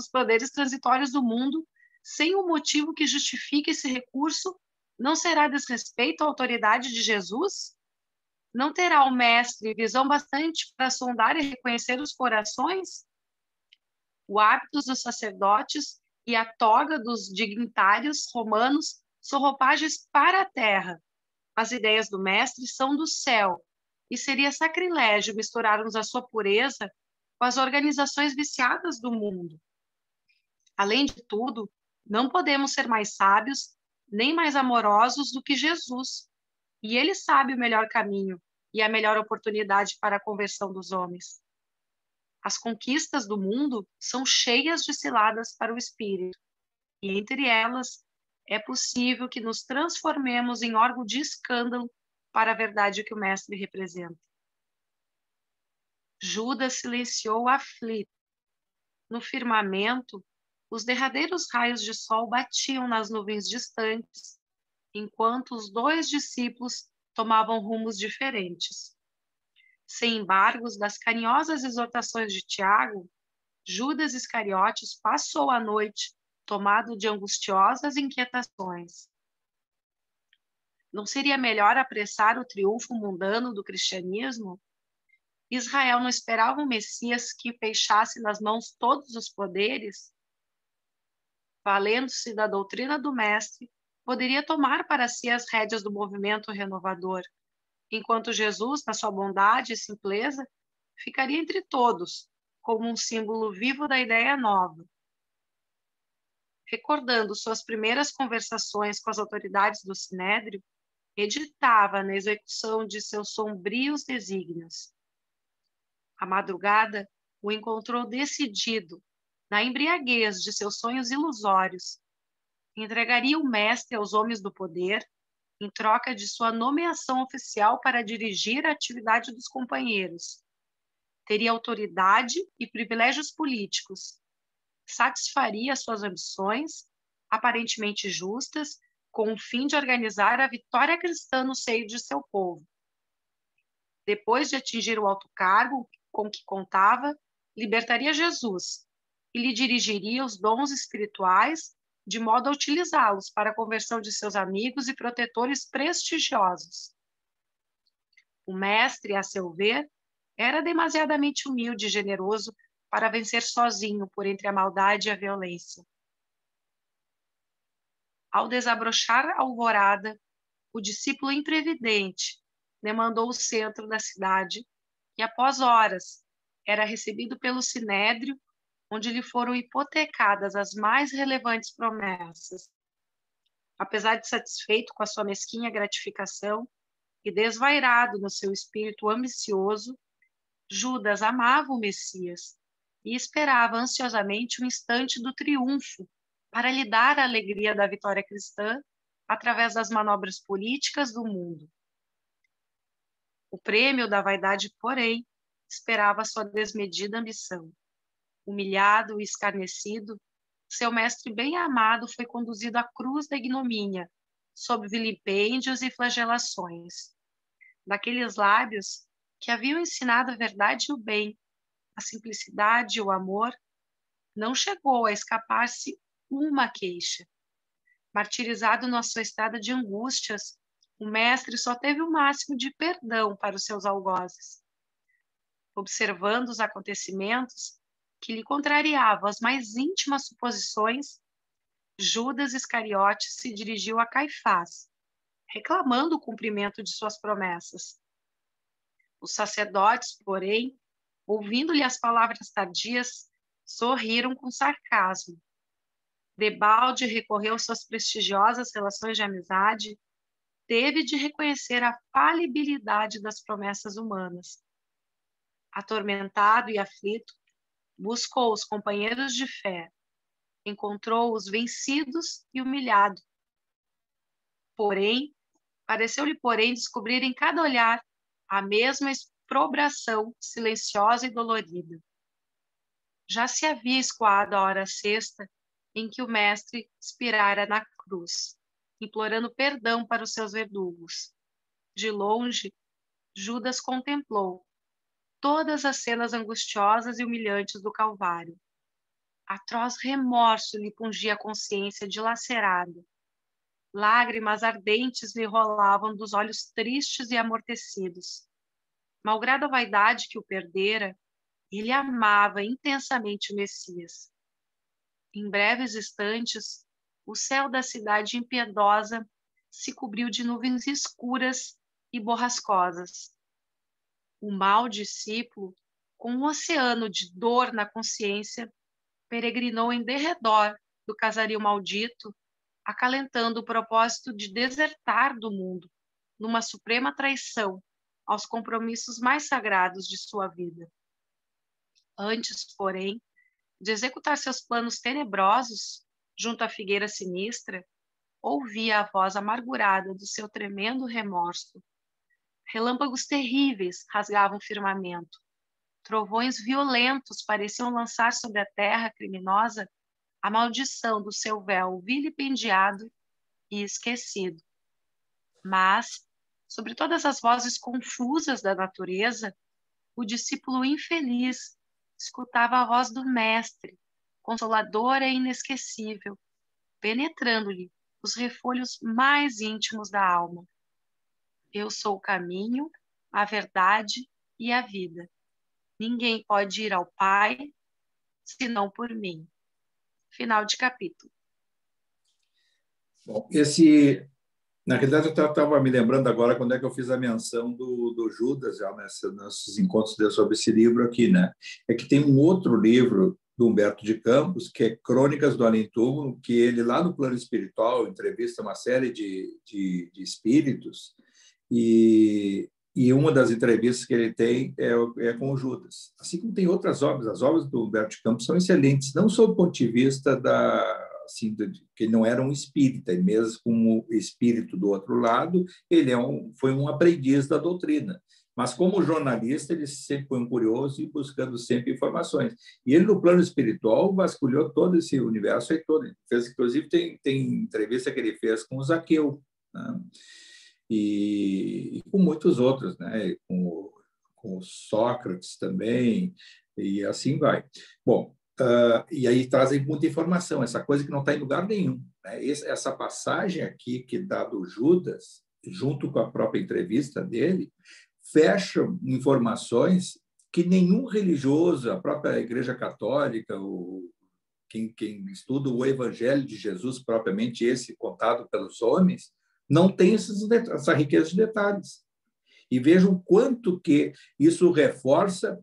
poderes transitórios do mundo, sem um motivo que justifique esse recurso, não será desrespeito à autoridade de Jesus? Não terá o mestre visão bastante para sondar e reconhecer os corações? O hábito dos sacerdotes e a toga dos dignitários romanos são roupagens para a terra. As ideias do mestre são do céu, e seria sacrilégio misturarmos a sua pureza com as organizações viciadas do mundo. Além de tudo, não podemos ser mais sábios nem mais amorosos do que Jesus, e ele sabe o melhor caminho e a melhor oportunidade para a conversão dos homens. As conquistas do mundo são cheias de ciladas para o espírito, e entre elas é possível que nos transformemos em órgão de escândalo para a verdade que o mestre representa. Judas silenciou aflito. No firmamento, os derradeiros raios de sol batiam nas nuvens distantes, enquanto os dois discípulos tomavam rumos diferentes. Sem embargos das carinhosas exortações de Tiago, Judas Iscariotes passou a noite tomado de angustiosas inquietações. Não seria melhor apressar o triunfo mundano do cristianismo? Israel não esperava um Messias que fechasse nas mãos todos os poderes? Valendo-se da doutrina do Mestre, poderia tomar para si as rédeas do movimento renovador, enquanto Jesus, na sua bondade e simpleza, ficaria entre todos, como um símbolo vivo da ideia nova. Recordando suas primeiras conversações com as autoridades do Sinédrio, meditava na execução de seus sombrios desígnios. A madrugada o encontrou decidido, na embriaguez de seus sonhos ilusórios. Entregaria o mestre aos homens do poder, em troca de sua nomeação oficial para dirigir a atividade dos companheiros. Teria autoridade e privilégios políticos. Satisfaria suas ambições, aparentemente justas, com o fim de organizar a vitória cristã no seio de seu povo. Depois de atingir o alto cargo com que contava, libertaria Jesus e lhe dirigiria os dons espirituais de modo a utilizá-los para a conversão de seus amigos e protetores prestigiosos. O mestre, a seu ver, era demasiadamente humilde e generoso para vencer sozinho por entre a maldade e a violência. Ao desabrochar a alvorada, o discípulo imprevidente demandou o centro da cidade e, após horas, era recebido pelo Sinédrio, onde lhe foram hipotecadas as mais relevantes promessas. Apesar de satisfeito com a sua mesquinha gratificação e desvairado no seu espírito ambicioso, Judas amava o Messias e esperava ansiosamente o instante do triunfo para lhe dar a alegria da vitória cristã através das manobras políticas do mundo. O prêmio da vaidade, porém, esperava sua desmedida ambição. Humilhado e escarnecido, seu mestre bem-amado foi conduzido à cruz da ignomínia, sob vilipêndios e flagelações. Daqueles lábios que haviam ensinado a verdade e o bem, a simplicidade e o amor, não chegou a escapar-se uma queixa. Martirizado na sua estrada de angústias, o mestre só teve o máximo de perdão para os seus algozes. Observando os acontecimentos que lhe contrariavam as mais íntimas suposições, Judas Iscariotes se dirigiu a Caifás, reclamando o cumprimento de suas promessas. Os sacerdotes, porém, ouvindo-lhe as palavras tardias, sorriram com sarcasmo Debalde recorreu às suas prestigiosas relações de amizade, teve de reconhecer a falibilidade das promessas humanas. Atormentado e aflito, buscou os companheiros de fé, encontrou-os vencidos e humilhados. Pareceu-lhe, descobrir em cada olhar a mesma exprobração silenciosa e dolorida. Já se havia escoado a hora sexta em que o mestre expirara na cruz, implorando perdão para os seus verdugos. De longe, Judas contemplou todas as cenas angustiosas e humilhantes do Calvário. Atroz remorso lhe pungia a consciência dilacerada. Lágrimas ardentes lhe rolavam dos olhos tristes e amortecidos. Malgrado a vaidade que o perdera, ele amava intensamente o Messias. Em breves instantes, o céu da cidade impiedosa se cobriu de nuvens escuras e borrascosas. O mau discípulo, com um oceano de dor na consciência, peregrinou em derredor do casario maldito, acalentando o propósito de desertar do mundo, numa suprema traição aos compromissos mais sagrados de sua vida. Antes, porém, de executar seus planos tenebrosos junto à figueira sinistra, ouvia a voz amargurada do seu tremendo remorso. Relâmpagos terríveis rasgavam o firmamento. Trovões violentos pareciam lançar sobre a terra criminosa a maldição do seu véu vilipendiado e esquecido. Mas, sobre todas as vozes confusas da natureza, o discípulo infeliz escutava a voz do Mestre, consoladora e inesquecível, penetrando-lhe os refolhos mais íntimos da alma. Eu sou o caminho, a verdade e a vida. Ninguém pode ir ao Pai senão por mim. Final de capítulo. Bom, na realidade, eu estava me lembrando agora quando é que eu fiz a menção do Judas, já nesses encontros sobre esse livro aqui, né? É que tem um outro livro do Humberto de Campos, que é Crônicas do Além-Túmulo, que ele, lá no plano espiritual, entrevista uma série de espíritos, e uma das entrevistas que ele tem é com o Judas. Assim como tem outras obras, as obras do Humberto de Campos são excelentes, não sob o ponto de vista que ele não era um espírita, e mesmo como espírito do outro lado, ele foi um aprendiz da doutrina. Mas, como jornalista, ele sempre foi um curioso e buscando sempre informações. E ele, no plano espiritual, vasculhou todo esse universo aí todo. Inclusive, tem entrevista que ele fez com o Zaqueu, né? E com muitos outros, né? Com o Sócrates também, e assim vai. Bom, e aí trazem muita informação, essa coisa que não está em lugar nenhum, né? Essa passagem aqui que dá do Judas, junto com a própria entrevista dele, fecha informações que nenhum religioso, a própria Igreja Católica, quem estuda o Evangelho de Jesus, propriamente esse contado pelos homens, não tem essa riqueza de detalhes. E vejam quanto que isso reforça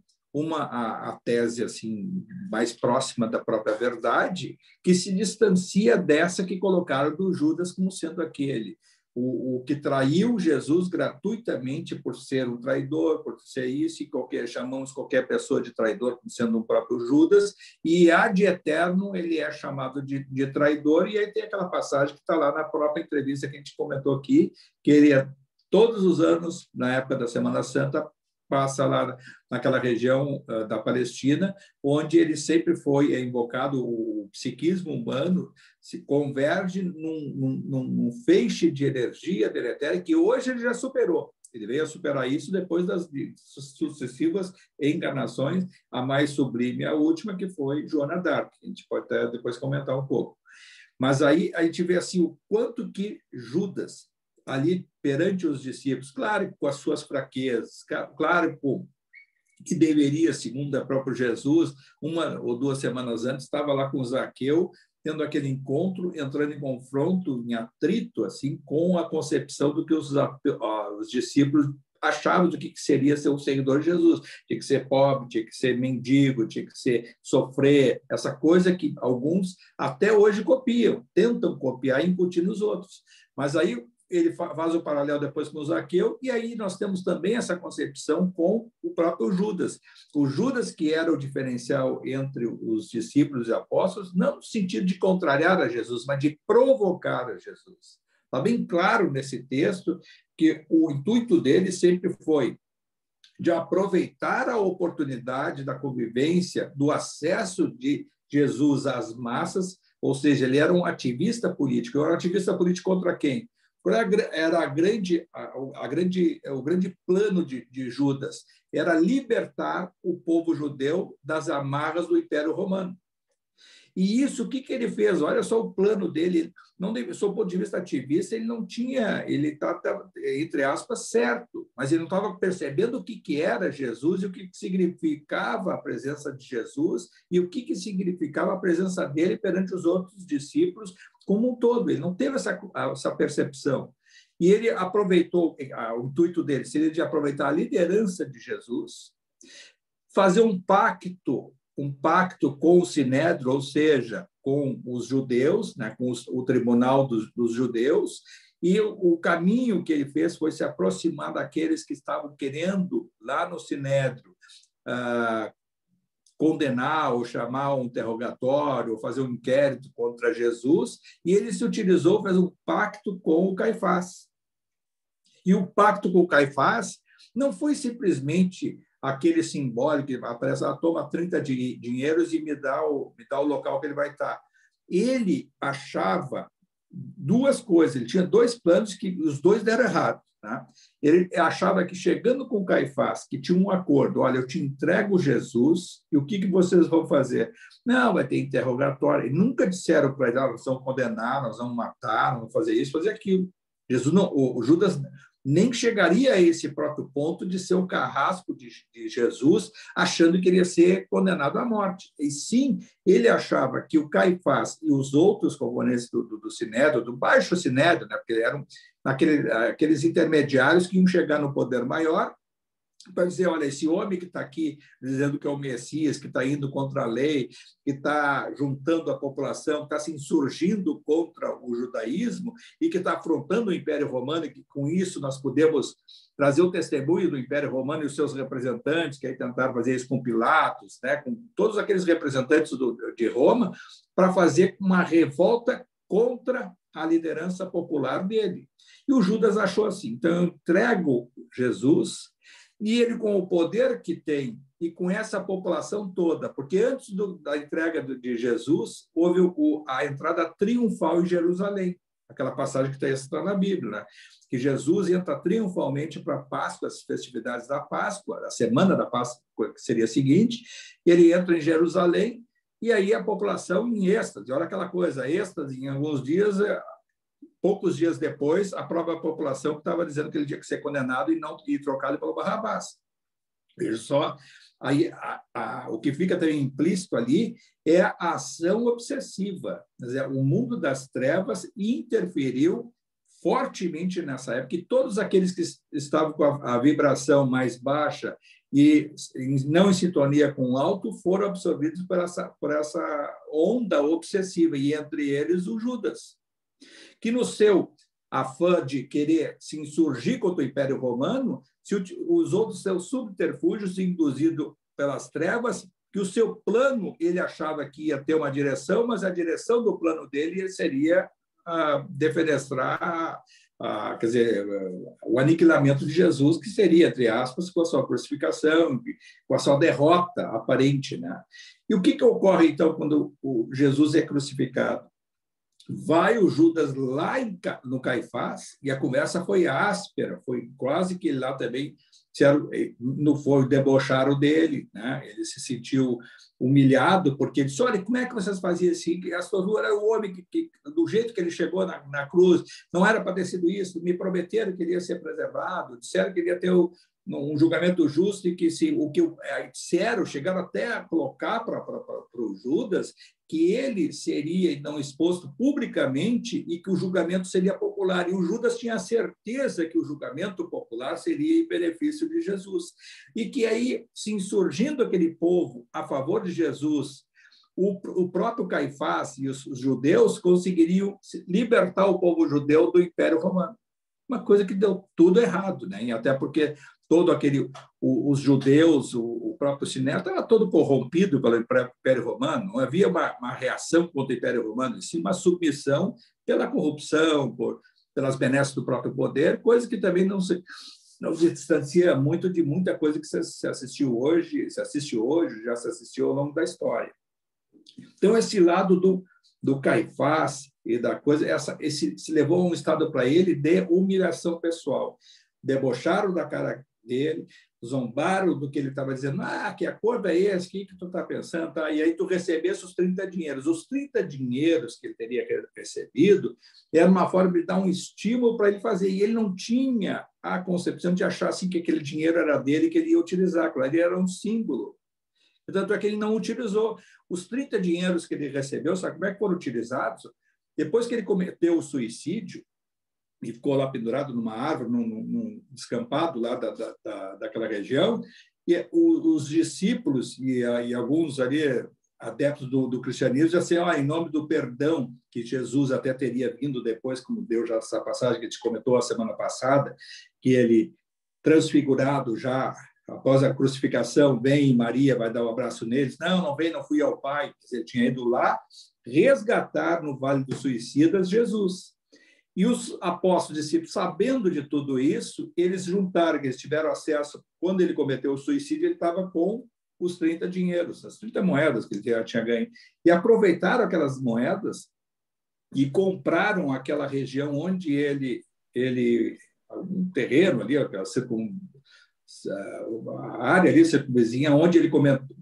a tese assim mais próxima da própria verdade, que se distancia dessa que colocaram do Judas como sendo aquele o que traiu Jesus gratuitamente por ser um traidor, por ser isso, e chamamos qualquer pessoa de traidor como sendo o próprio Judas, e ad eterno ele é chamado de traidor, e aí tem aquela passagem que está lá na própria entrevista que a gente comentou aqui, que ele todos os anos, na época da Semana Santa, passa lá naquela região da Palestina, onde ele sempre foi invocado, o psiquismo humano se converge num feixe de energia deletéria que hoje ele já superou. Ele veio a superar isso depois das sucessivas encarnações, a mais sublime, a última, que foi Joana d'Arc. A gente pode até depois comentar um pouco. Mas aí a gente vê assim, o quanto que Judas, ali perante os discípulos, claro, com as suas fraquezas, claro, que deveria, segundo o próprio Jesus, 1 ou 2 semanas antes, estava lá com Zaqueu, tendo aquele encontro, entrando em confronto, em atrito, assim, com a concepção do que os discípulos achavam do que seria ser um seguidor de Jesus. Tinha que ser pobre, tinha que ser mendigo, tinha que ser sofrer, essa coisa que alguns até hoje copiam, tentam copiar e incutir nos outros. Mas aí ele faz o paralelo depois com o Zaqueu, e aí nós temos também essa concepção com o próprio Judas. O Judas, que era o diferencial entre os discípulos e apóstolos, não no sentido de contrariar a Jesus, mas de provocar a Jesus. Está bem claro nesse texto que o intuito dele sempre foi de aproveitar a oportunidade da convivência, do acesso de Jesus às massas, ou seja, ele era um ativista político. Era um ativista político contra quem? Era o grande plano de Judas, era libertar o povo judeu das amarras do Império Romano. E isso, o que ele fez? Olha só o plano dele. Não deve, sob o ponto de vista ativista, ele não tinha, ele estava, entre aspas, certo, mas ele não estava percebendo o que era Jesus e o que significava a presença de Jesus e o que significava a presença dele perante os outros discípulos como um todo. Ele não teve essa percepção. E ele aproveitou, o intuito dele seria de aproveitar a liderança de Jesus, fazer um pacto com o Sinédrio, ou seja, com os judeus, né, com o tribunal dos judeus, e o caminho que ele fez foi se aproximar daqueles que estavam querendo, lá no Sinédrio, condenar ou chamar um interrogatório, ou fazer um inquérito contra Jesus, e ele se utilizou, fez um pacto com o Caifás. E o pacto com o Caifás não foi simplesmente aquele simbólico que aparece, toma 30 dinheiros e me dá o local que ele vai estar. Ele achava duas coisas, ele tinha dois planos que os dois deram errado. Tá? Ele achava que, chegando com Caifás, que tinha um acordo, olha, eu te entrego Jesus, e o que vocês vão fazer? Não, vai ter interrogatório. E nunca disseram para ele, nós vamos condenar, nós vamos matar, nós vamos fazer isso, fazer aquilo. Jesus não, o Judas nem chegaria a esse próprio ponto de ser o carrasco de Jesus, achando que iria ser condenado à morte. E sim, ele achava que o Caifás e os outros componentes do Sinédrio, do baixo Sinédrio, né, porque eram aqueles intermediários que iam chegar no poder maior, para dizer, olha, esse homem que está aqui dizendo que é o Messias, que está indo contra a lei, que está juntando a população, que está se insurgindo contra o judaísmo e que está afrontando o Império Romano, e que com isso nós podemos trazer o testemunho do Império Romano e os seus representantes, que aí tentaram fazer isso com Pilatos, né, com todos aqueles representantes de Roma, para fazer uma revolta contra a liderança popular dele. E o Judas achou assim, então eu entrego Jesus, e ele, com o poder que tem e com essa população toda, porque antes da entrega de Jesus, houve a entrada triunfal em Jerusalém, aquela passagem que está na Bíblia, né? Que Jesus entra triunfalmente para a Páscoa, as festividades da Páscoa, a semana da Páscoa, que seria a seguinte, ele entra em Jerusalém, e aí a população em êxtase. Olha aquela coisa, êxtase, em alguns dias... Poucos dias depois, a própria população que estava dizendo que ele tinha que ser condenado e trocado pelo Barrabás. Veja só, aí, o que fica também implícito ali é a ação obsessiva. Quer dizer, o mundo das trevas interferiu fortemente nessa época, e todos aqueles que estavam com a vibração mais baixa e não em sintonia com o alto foram absorvidos por essa onda obsessiva, e entre eles o Judas, que no seu afã de querer se insurgir contra o Império Romano, se usou dos seus subterfúgios, induzido pelas trevas, que o seu plano, ele achava que ia ter uma direção, mas a direção do plano dele seria defenestrar, quer dizer, o aniquilamento de Jesus, que seria, entre aspas, com a sua crucificação, com a sua derrota aparente, né? E o que ocorre, então, quando o Jesus é crucificado? Vai o Judas lá no Caifás, e a conversa foi áspera, foi quase que lá também debocharam dele, né? Ele se sentiu humilhado, porque ele disse, olha, como é que vocês faziam assim? A sua era o homem que, do jeito que ele chegou na cruz, não era para ter sido isso, me prometeram que ele ia ser preservado, disseram que ele ia ter um julgamento justo, e que o que disseram, chegaram até a colocar para o Judas que ele seria não exposto publicamente e que o julgamento seria popular. E o Judas tinha certeza que o julgamento popular seria em benefício de Jesus. E que aí, se insurgindo aquele povo a favor de Jesus, o próprio Caifás e os judeus conseguiriam libertar o povo judeu do Império Romano. Uma coisa que deu tudo errado, né? E até porque os judeus, o próprio Sinédrio estava todo corrompido pelo Império Romano. Não havia uma reação contra o Império Romano, e sim uma submissão pela corrupção, pelas benesses do próprio poder, coisa que também não se distancia muito de muita coisa que se assiste hoje, já se assistiu ao longo da história. Então, esse lado do Caifás e da coisa, se levou a um estado para ele de humilhação pessoal. Debocharam da cara dele, zombaram do que ele estava dizendo. Que acordo é esse? O que tu está pensando? Tá? E aí tu recebesse os 30 dinheiros. Os 30 dinheiros que ele teria recebido era uma forma de dar um estímulo para ele fazer. E ele não tinha a concepção de achar assim, que aquele dinheiro era dele e que ele ia utilizar. Claro, ele era um símbolo. Tanto é que ele não utilizou. Os 30 dinheiros que ele recebeu, sabe como é que foram utilizados? Depois que ele cometeu o suicídio e ficou lá pendurado numa árvore, num descampado lá daquela região, e os discípulos e alguns ali adeptos do cristianismo já assim, em nome do perdão que Jesus até teria vindo depois, como deu já essa passagem que a gente comentou a semana passada, que ele, transfigurado já, após a crucificação, vem Maria, vai dar um abraço neles. Não vem, não fui ao Pai. Ele tinha ido lá resgatar no Vale dos Suicidas Jesus. E os apóstolos discípulos, sabendo de tudo isso, eles juntaram, eles tiveram acesso, quando ele cometeu o suicídio, ele estava com os 30 dinheiros, as 30 moedas que ele já tinha ganho. E aproveitaram aquelas moedas e compraram aquela região onde ele um terreno ali, a área ali circunvizinha, onde ele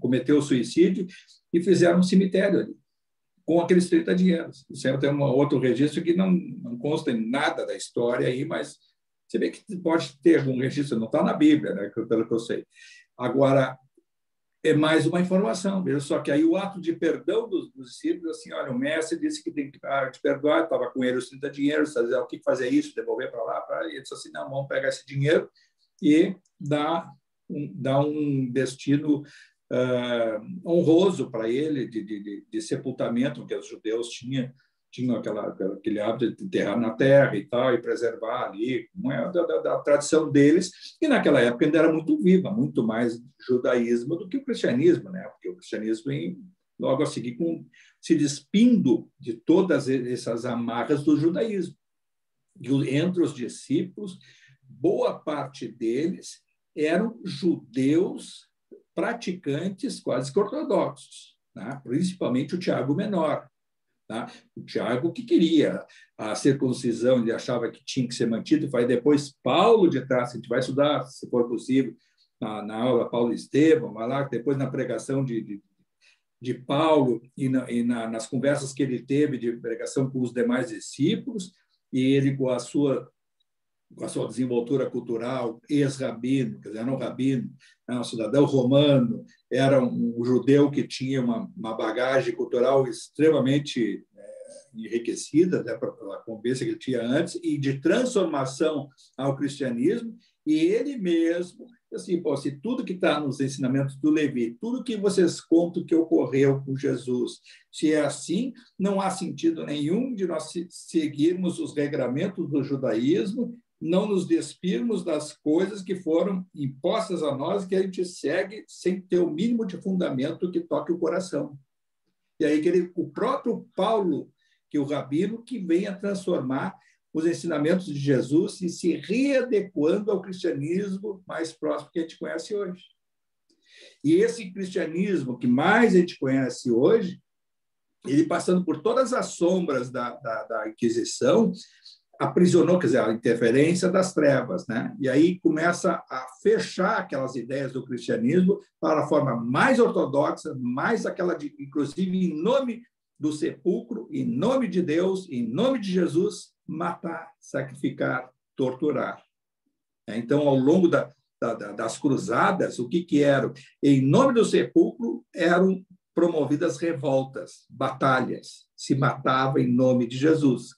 cometeu o suicídio, e fizeram um cemitério ali, com aqueles 30 dinheiros. Isso tem outro registro que não consta em nada da história aí, mas você vê que pode ter algum registro, não está na Bíblia, né, pelo que eu sei. Agora, é mais uma informação, veja só que aí o ato de perdão dos discípulos, assim, olha, o mestre disse que tem que te perdoar, estava com ele os 30 dinheiros, o que fazer isso, devolver para lá, e ele disse assim, não, vamos pegar esse dinheiro e dar um destino honroso para ele, de sepultamento, que os judeus tinham aquele hábito de enterrar na terra e tal, e preservar ali, da tradição deles, e naquela época ainda era muito viva, muito mais judaísmo do que o cristianismo, né? Porque o cristianismo vem logo a seguir se despindo de todas essas amarras do judaísmo. E entre os discípulos, boa parte deles eram judeus praticantes quase que ortodoxos, né? Principalmente o Tiago Menor. Tá? O Tiago que queria a circuncisão, ele achava que tinha que ser mantido, vai depois Paulo de Tarso, a gente vai estudar, se for possível, na aula Paulo e Estevão, vai lá, depois na pregação de Paulo e nas conversas que ele teve de pregação com os demais discípulos, e ele com a sua desenvoltura cultural, ex-rabino, quer dizer, era um rabino, era um cidadão romano, era um judeu que tinha uma bagagem cultural extremamente enriquecida, né, pela convivência que ele tinha antes, e de transformação ao cristianismo, e ele mesmo, assim, se tudo que está nos ensinamentos do Levi, tudo que vocês contam que ocorreu com Jesus, se é assim, não há sentido nenhum de nós seguirmos os regramentos do judaísmo, não nos despirmos das coisas que foram impostas a nós, que a gente segue sem ter o mínimo de fundamento que toque o coração. E aí o próprio Paulo, que é o rabino, que vem a transformar os ensinamentos de Jesus e se readequando ao cristianismo mais próximo que a gente conhece hoje. E esse cristianismo que mais a gente conhece hoje, ele passando por todas as sombras da Inquisição, aprisionou, quer dizer, a interferência das trevas, né? E aí começa a fechar aquelas ideias do cristianismo para a forma mais ortodoxa, mais aquela inclusive em nome do sepulcro, em nome de Deus, em nome de Jesus, matar, sacrificar, torturar. Então, ao longo da das cruzadas, o que eram? Em nome do sepulcro eram promovidas revoltas, batalhas, se matava em nome de Jesus.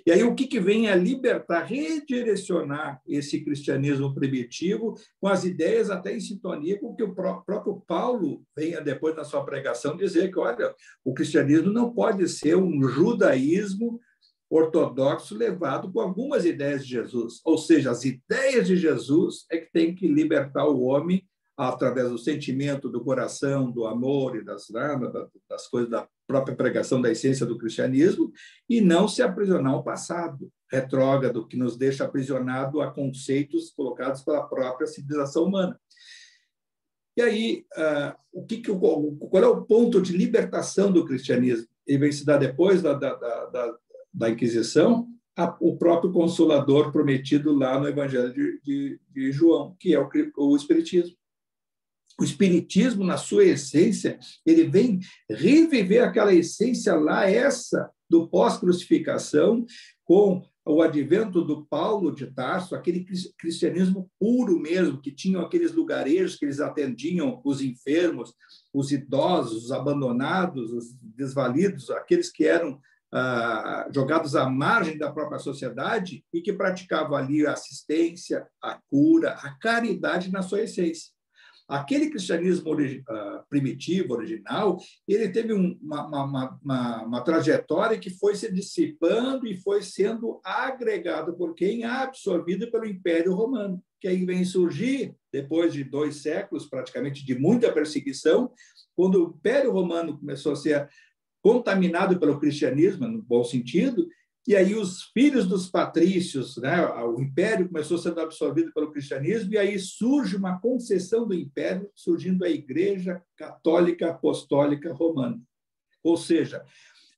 E aí o que vem a libertar, redirecionar esse cristianismo primitivo com as ideias até em sintonia com o que o próprio Paulo venha depois na sua pregação dizer que, olha, o cristianismo não pode ser um judaísmo ortodoxo levado com algumas ideias de Jesus. Ou seja, as ideias de Jesus é que tem que libertar o homem através do sentimento, do coração, do amor e das coisas da própria pregação da essência do cristianismo, e não se aprisionar ao passado retrógrado, que nos deixa aprisionado a conceitos colocados pela própria civilização humana. E aí, qual é o ponto de libertação do cristianismo? Ele vem se dar depois da Inquisição, o próprio Consolador prometido lá no Evangelho de João, que é o Espiritismo. O Espiritismo, na sua essência, ele vem reviver aquela essência lá, essa do pós-crucificação, com o advento do Paulo de Tarso, aquele cristianismo puro mesmo, que tinham aqueles lugarejos que eles atendiam os enfermos, os idosos, os abandonados, os desvalidos, aqueles que eram jogados à margem da própria sociedade e que praticavam ali a assistência, a cura, a caridade na sua essência. Aquele cristianismo primitivo, original, ele teve uma trajetória que foi se dissipando e foi sendo agregado por quem? Absorvido pelo Império Romano, que aí vem surgir, depois de 2 séculos, praticamente, de muita perseguição, quando o Império Romano começou a ser contaminado pelo cristianismo, no bom sentido, e aí os filhos dos patrícios, né? O império começou sendo absorvido pelo cristianismo, e aí surge uma concessão do império, surgindo a Igreja Católica Apostólica Romana. Ou seja,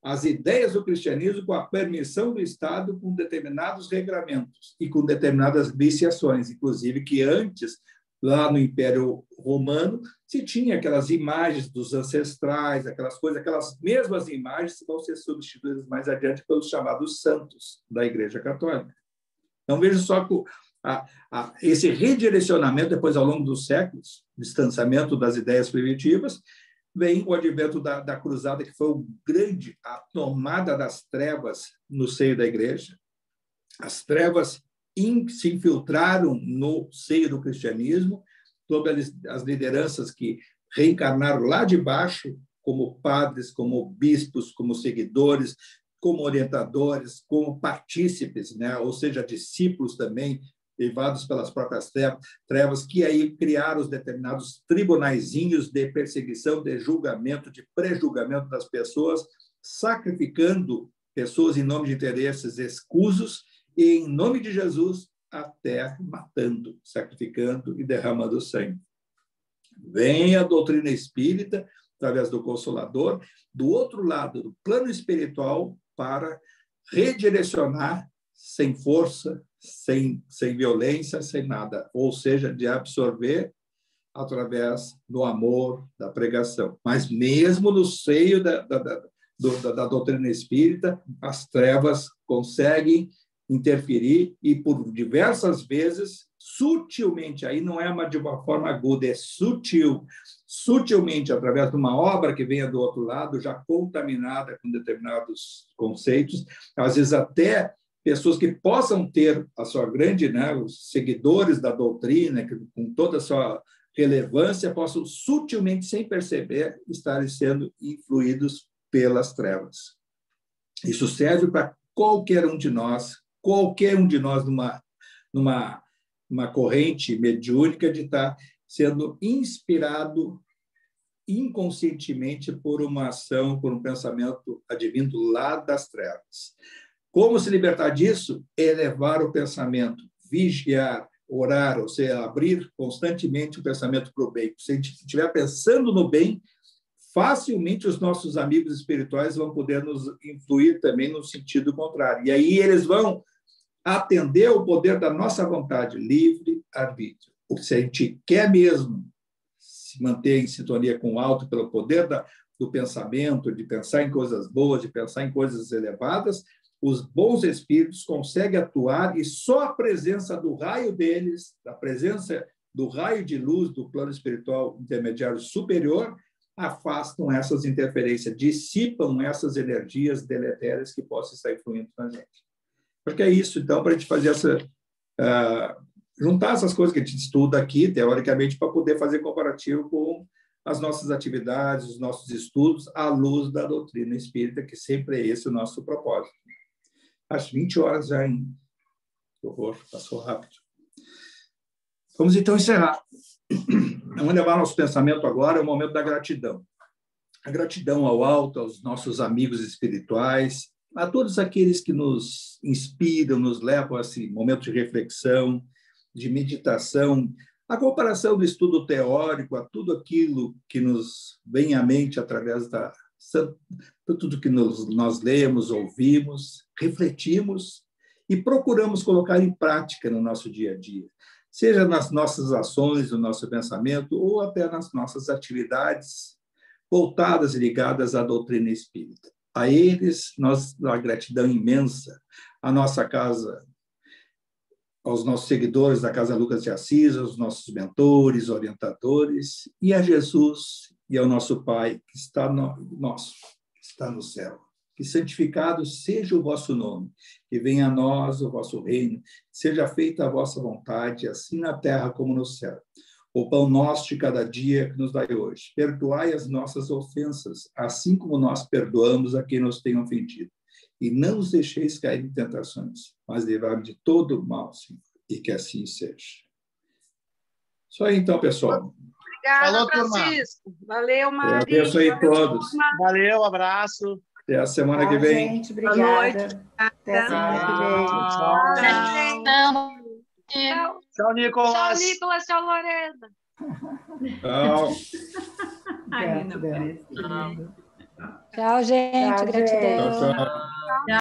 as ideias do cristianismo com a permissão do Estado com determinados regramentos e com determinadas viciações, inclusive que antes, lá no Império Romano, se tinha aquelas imagens dos ancestrais, aquelas coisas, aquelas mesmas imagens vão ser substituídas mais adiante pelos chamados santos da Igreja Católica. Então, veja só que esse redirecionamento, depois, ao longo dos séculos, distanciamento das ideias primitivas, vem o advento da cruzada, que foi a tomada das trevas no seio da Igreja. As trevas se infiltraram no seio do cristianismo, sob as lideranças que reencarnaram lá de baixo, como padres, como bispos, como seguidores, como orientadores, como partícipes, né? Ou seja, discípulos também, levados pelas próprias trevas, que aí criaram os determinados tribunaizinhos de perseguição, de julgamento, de pré-julgamento das pessoas, sacrificando pessoas em nome de interesses escusos, e, em nome de Jesus, até matando, sacrificando e derramando sangue. Vem a doutrina espírita, através do Consolador, do outro lado, do plano espiritual, para redirecionar sem força, sem violência, sem nada. Ou seja, de absorver através do amor, da pregação. Mas mesmo no seio da doutrina espírita, as trevas conseguem interferir e, por diversas vezes, sutilmente, aí não é de uma forma aguda, é sutil, sutilmente, através de uma obra que venha do outro lado, já contaminada com determinados conceitos, às vezes até pessoas que possam ter a sua grande, né, os seguidores da doutrina, que, com toda a sua relevância, possam sutilmente, sem perceber, estarem sendo influídos pelas trevas. Isso serve para qualquer um de nós numa corrente mediúnica, de estar sendo inspirado inconscientemente por uma ação, por um pensamento advindo lá das trevas. Como se libertar disso? Elevar o pensamento, vigiar, orar, ou seja, abrir constantemente o pensamento para o bem. Se a gente estiver pensando no bem, facilmente os nossos amigos espirituais vão poder nos influir também no sentido contrário. E aí eles vão atender ao poder da nossa vontade, livre-arbítrio. Porque se a gente quer mesmo se manter em sintonia com o alto pelo poder do pensamento, de pensar em coisas boas, de pensar em coisas elevadas, os bons espíritos conseguem atuar, e só a presença do raio deles, da presença do raio de luz do plano espiritual intermediário superior, afastam essas interferências, dissipam essas energias deletérias que possam estar influindo na gente. Porque é isso, então, para a gente fazer juntar essas coisas que a gente estuda aqui, teoricamente, para poder fazer comparativo com as nossas atividades, os nossos estudos, à luz da doutrina espírita, que sempre é esse o nosso propósito. Às 20 horas já, hein? Que horror, passou rápido. Vamos, então, encerrar. Vamos levar nosso pensamento agora ao momento da gratidão. A gratidão ao alto, aos nossos amigos espirituais, a todos aqueles que nos inspiram, nos levam a esse momento de reflexão, de meditação, a comparação do estudo teórico, a tudo aquilo que nos vem à mente através de tudo que nós lemos, ouvimos, refletimos e procuramos colocar em prática no nosso dia a dia, seja nas nossas ações, no nosso pensamento, ou até nas nossas atividades voltadas e ligadas à doutrina espírita. A eles, nós damos uma gratidão imensa, à nossa casa, aos nossos seguidores da Casa Lucas de Assis, aos nossos mentores, orientadores, e a Jesus e ao nosso Pai, que está no céu. Que santificado seja o vosso nome, que venha a nós o vosso reino, seja feita a vossa vontade, assim na terra como no céu. O pão nosso de cada dia que nos dai hoje. Perdoai as nossas ofensas, assim como nós perdoamos a quem nos tem ofendido. E não nos deixeis cair em tentações, mas livrai-nos de todo o mal, Senhor, e que assim seja. Só aí, então, pessoal. Obrigada, Falou, Francisco. Valeu, Maria. Eu abençoe a todos. Valeu, abraço. Até a semana que Tchau, vem. gente. Obrigada. Boa noite. Até a semana que vem. Tchau. Tchau, Nicolas. Tchau, Nicolas. Tchau, Lorena. Tchau. Gratidão. Tchau, gente. Tchau, Gratidão. gente. Tchau, tchau.